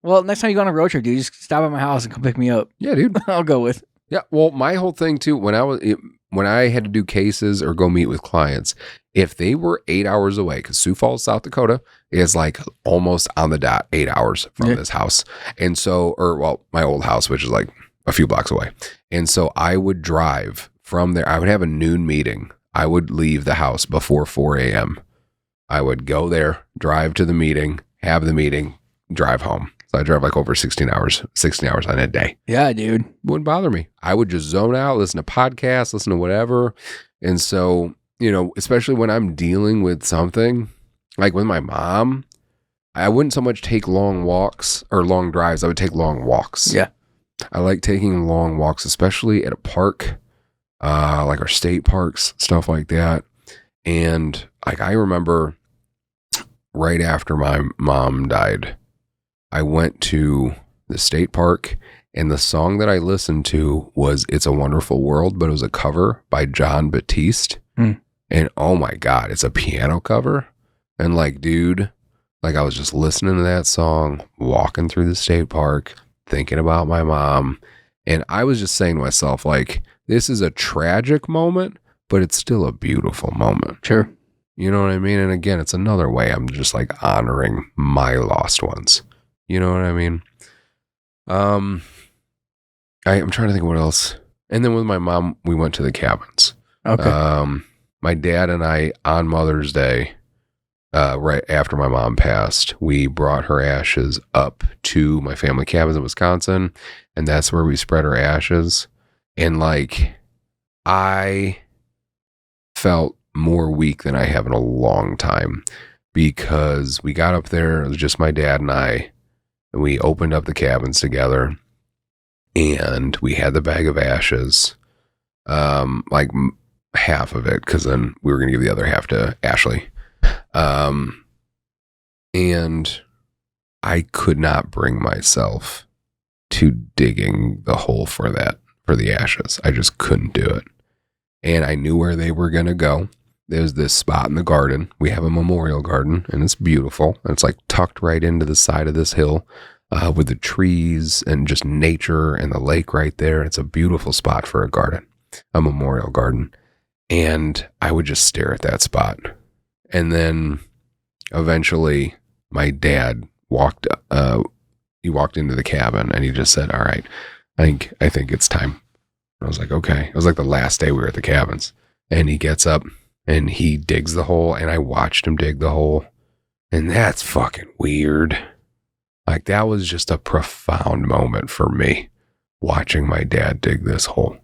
Well, next time you go on a road trip, dude, just stop at my house and come pick me up. Yeah, dude. I'll go with. Yeah, well, my whole thing too, when I had to do cases or go meet with clients, if they were 8 hours away, because Sioux Falls, South Dakota is like almost on the dot 8 hours from this house. And so, my old house, which is like a few blocks away. And so I would drive from there. I would have a noon meeting. I would leave the house before 4 a.m. I would go there, drive to the meeting, have the meeting, drive home. So I drive like over 16 hours on a day. Yeah, dude. Wouldn't bother me. I would just zone out, listen to podcasts, listen to whatever. And so, especially when I'm dealing with something, like with my mom, I wouldn't so much take long walks or long drives. I would take long walks. Yeah. I like taking long walks, especially at a park. like our state parks, stuff like that. And like, I remember right after my mom died, I went to the state park, and the song that I listened to was It's a Wonderful World, but it was a cover by John Batiste. And oh my God, it's a piano cover. And like, dude, like I was just listening to that song, walking through the state park, thinking about my mom. And I was just saying to myself, like, this is a tragic moment, but it's still a beautiful moment. Sure. You know what I mean? And again, it's another way I'm just like honoring my lost ones. You know what I mean? I'm trying to think of what else. And then with my mom, we went to the cabins. Okay. My dad and I, on Mother's Day, right after my mom passed, we brought her ashes up to my family cabins in Wisconsin, and that's where we spread her ashes. And like, I felt more weak than I have in a long time, because we got up there, it was just my dad and I, and we opened up the cabins together, and we had the bag of ashes, like half of it, because then we were going to give the other half to Ashley. And I could not bring myself to digging the hole for the ashes. I just couldn't do it. And I knew where they were going to go. There's this spot in the garden. We have a memorial garden, and it's beautiful. And it's like tucked right into the side of this hill, with the trees and just nature and the lake right there. It's a beautiful spot for a garden, a memorial garden. And I would just stare at that spot. And then eventually my dad walked into the cabin, and he just said, all right, I think it's time. And I was like, okay. It was like the last day we were at the cabins, and he gets up and he digs the hole, and I watched him dig the hole, and that's fucking weird. Like, that was just a profound moment for me, watching my dad dig this hole.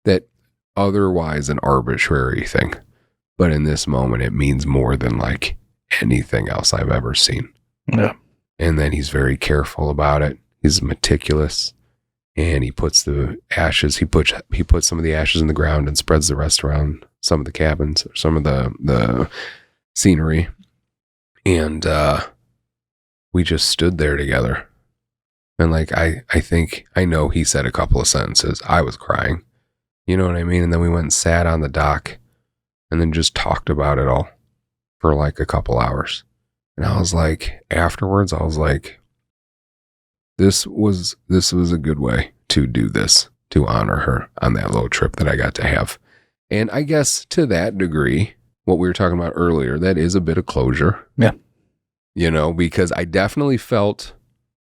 That otherwise an arbitrary thing, but in this moment it means more than like anything else I've ever seen. Yeah. And then he's very careful about it. He's meticulous, and he puts the ashes, he puts some of the ashes in the ground and spreads the rest around some of the cabins, or some of the scenery. And we just stood there together. And like, I think I know he said a couple of sentences. I was crying. You know what I mean? And then we went and sat on the dock, and then just talked about it all for like a couple hours. And I was like, afterwards, I was like, this was a good way to do this, to honor her on that little trip that I got to have. And I guess to that degree, what we were talking about earlier, that is a bit of closure. Yeah. You know, because I definitely felt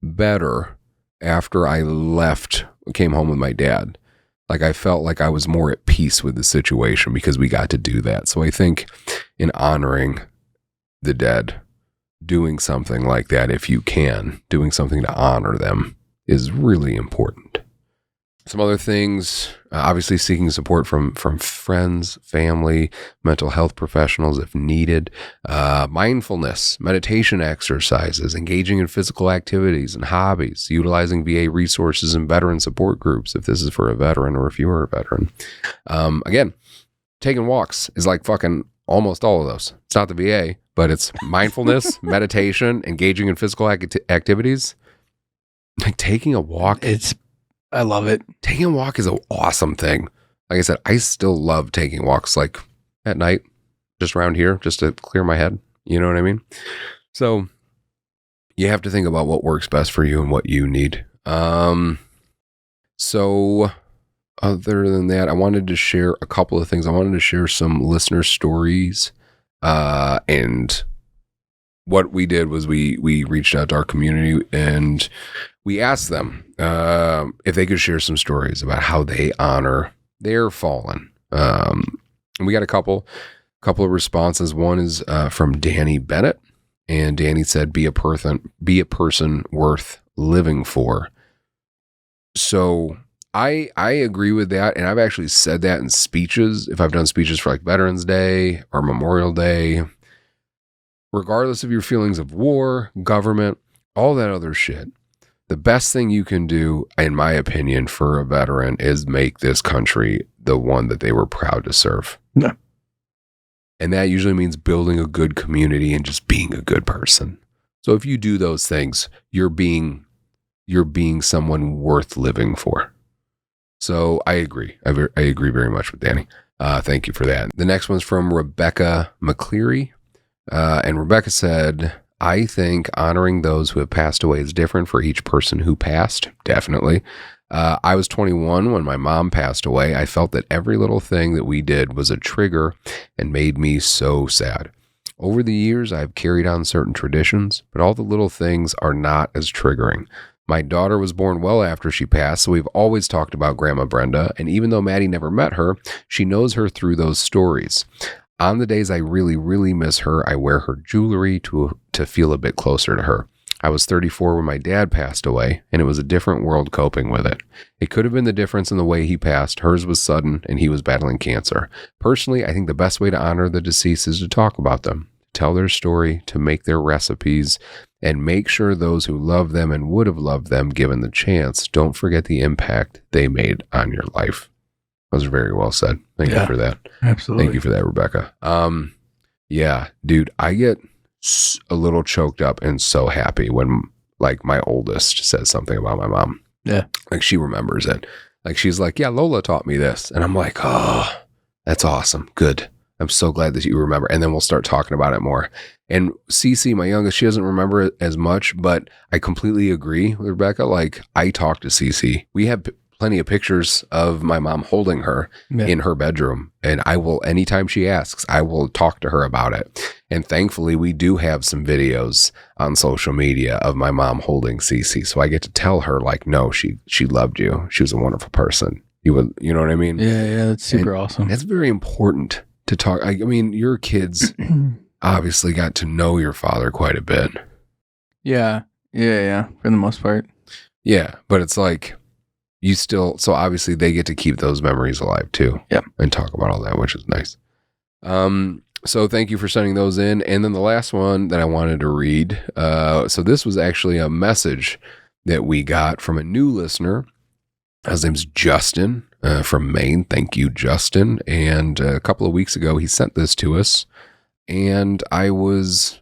better after I came home with my dad. Like, I felt like I was more at peace with the situation because we got to do that. So I think in honoring the dead, doing something like that, if you can, doing something to honor them is really important. Some other things, obviously seeking support from friends, family, mental health professionals if needed, mindfulness, meditation exercises, engaging in physical activities and hobbies, utilizing VA resources and veteran support groups if this is for a veteran or if you are a veteran. Again, taking walks is like fucking almost all of those. It's not the VA, but it's mindfulness, meditation, engaging in physical activities. Like taking a walk. I love it. Taking a walk is an awesome thing. Like I said, I still love taking walks like at night, just around here, just to clear my head. You know what I mean? So you have to think about what works best for you and what you need. So other than that, I wanted to share a couple of things. I wanted to share some listener stories. And what we did was we reached out to our community and we asked them if they could share some stories about how they honor their fallen. And we got a couple of responses. One is from Danny Bennett, and Danny said, "Be a person worth living for." So I agree with that, and I've actually said that in speeches. If I've done speeches for like Veterans Day or Memorial Day, regardless of your feelings of war, government, all that other shit, the best thing you can do, in my opinion, for a veteran is make this country the one that they were proud to serve. Yeah. And that usually means building a good community and just being a good person. So if you do those things, you're being someone worth living for. So I agree. I agree very much with Danny. Thank you for that. The next one's from Rebecca McCleary. And Rebecca said, I think honoring those who have passed away is different for each person who passed. Definitely. I was 21 when my mom passed away. I felt that every little thing that we did was a trigger and made me so sad. Over the years, I've carried on certain traditions, but all the little things are not as triggering. My daughter was born well after she passed, so we've always talked about Grandma Brenda, and even though Maddie never met her, she knows her through those stories. On the days I really, really miss her, I wear her jewelry to feel a bit closer to her. I was 34 when my dad passed away, and it was a different world coping with it. It could have been the difference in the way he passed. Hers was sudden, and he was battling cancer. Personally, I think the best way to honor the deceased is to talk about them, tell their story, to make their recipes, and make sure those who love them and would have loved them given the chance don't forget the impact they made on your life. That was very well said. Thank you for that. Absolutely. Thank you for that, Rebecca. Yeah, dude, I get a little choked up and so happy when like my oldest says something about my mom. Yeah. Like she remembers it. Like she's like, yeah, Lola taught me this. And I'm like, oh, that's awesome. Good. I'm so glad that you remember. And then we'll start talking about it more. And Cece, my youngest, she doesn't remember it as much, but I completely agree with Rebecca. Like I talk to Cece. We have plenty of pictures of my mom holding her in her bedroom. And I will, anytime she asks, I will talk to her about it. And thankfully, we do have some videos on social media of my mom holding Cece. So I get to tell her, like, no, she loved you. She was a wonderful person. You know what I mean? Yeah, that's super awesome. That's very important to talk. I mean, your kids obviously got to know your father quite a bit. Yeah, for the most part. Yeah, but it's like, you still, so obviously they get to keep those memories alive too. Yep. And talk about all that, which is nice. So thank you for sending those in. And then the last one that I wanted to read. So this was actually a message that we got from a new listener. His name's Justin from Maine. Thank you, Justin. And a couple of weeks ago, he sent this to us. And I was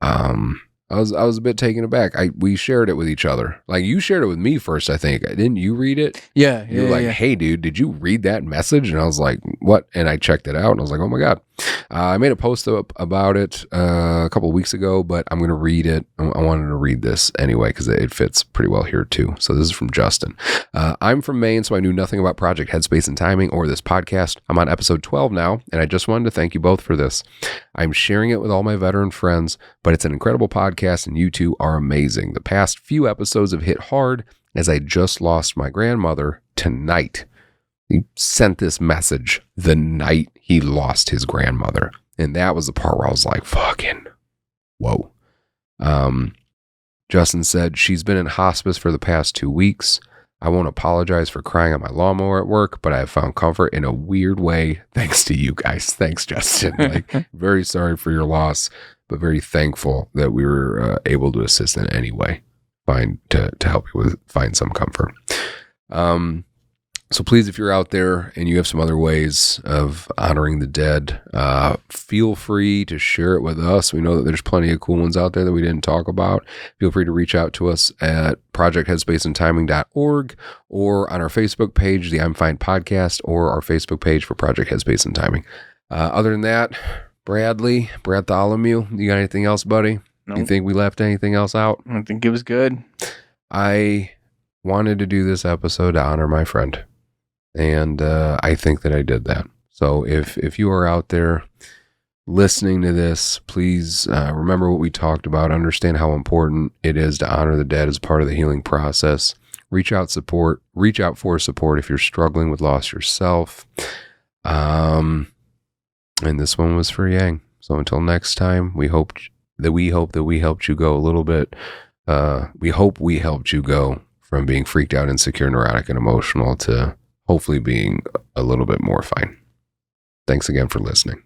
a bit taken aback. We shared it with each other. Like you shared it with me first, I think. Didn't you read it? Yeah. You were like, hey, dude, did you read that message? And I was like, what? And I checked it out and I was like, oh my God. I made a post about it a couple of weeks ago, but I'm going to read it. I wanted to read this anyway because it fits pretty well here too. So this is from Justin. I'm from Maine, so I knew nothing about Project Headspace and Timing or this podcast. I'm on episode 12 now, and I just wanted to thank you both for this. I'm sharing it with all my veteran friends, but it's an incredible podcast, and you two are amazing. The past few episodes have hit hard as I just lost my grandmother tonight. He sent this message the night he lost his grandmother. And that was the part where I was like, fucking, whoa. Justin said, she's been in hospice for the past 2 weeks. I won't apologize for crying on my lawnmower at work, but I have found comfort in a weird way thanks to you guys. Thanks, Justin. Like, very sorry for your loss, but very thankful that we were able to assist in any way. To help you find some comfort. So please, if you're out there and you have some other ways of honoring the dead, feel free to share it with us. We know that there's plenty of cool ones out there that we didn't talk about. Feel free to reach out to us at projectheadspaceandtiming.org or on our Facebook page, the I'm F.I.N.E podcast, or our Facebook page for Project Headspace and Timing. Other than that, Bartholomew, you got anything else, buddy? Nope. You think we left anything else out? I think it was good. I wanted to do this episode to honor my friend. And I think that I did that. So if you are out there listening to this, please remember what we talked about. Understand how important it is to honor the dead as part of the healing process. Reach out for support if you're struggling with loss yourself. And this one was for Yang. So until next time, we hope that we helped you go a little bit. We hope we helped you go from being freaked out, insecure, neurotic, and emotional to hopefully being a little bit more fine. Thanks again for listening.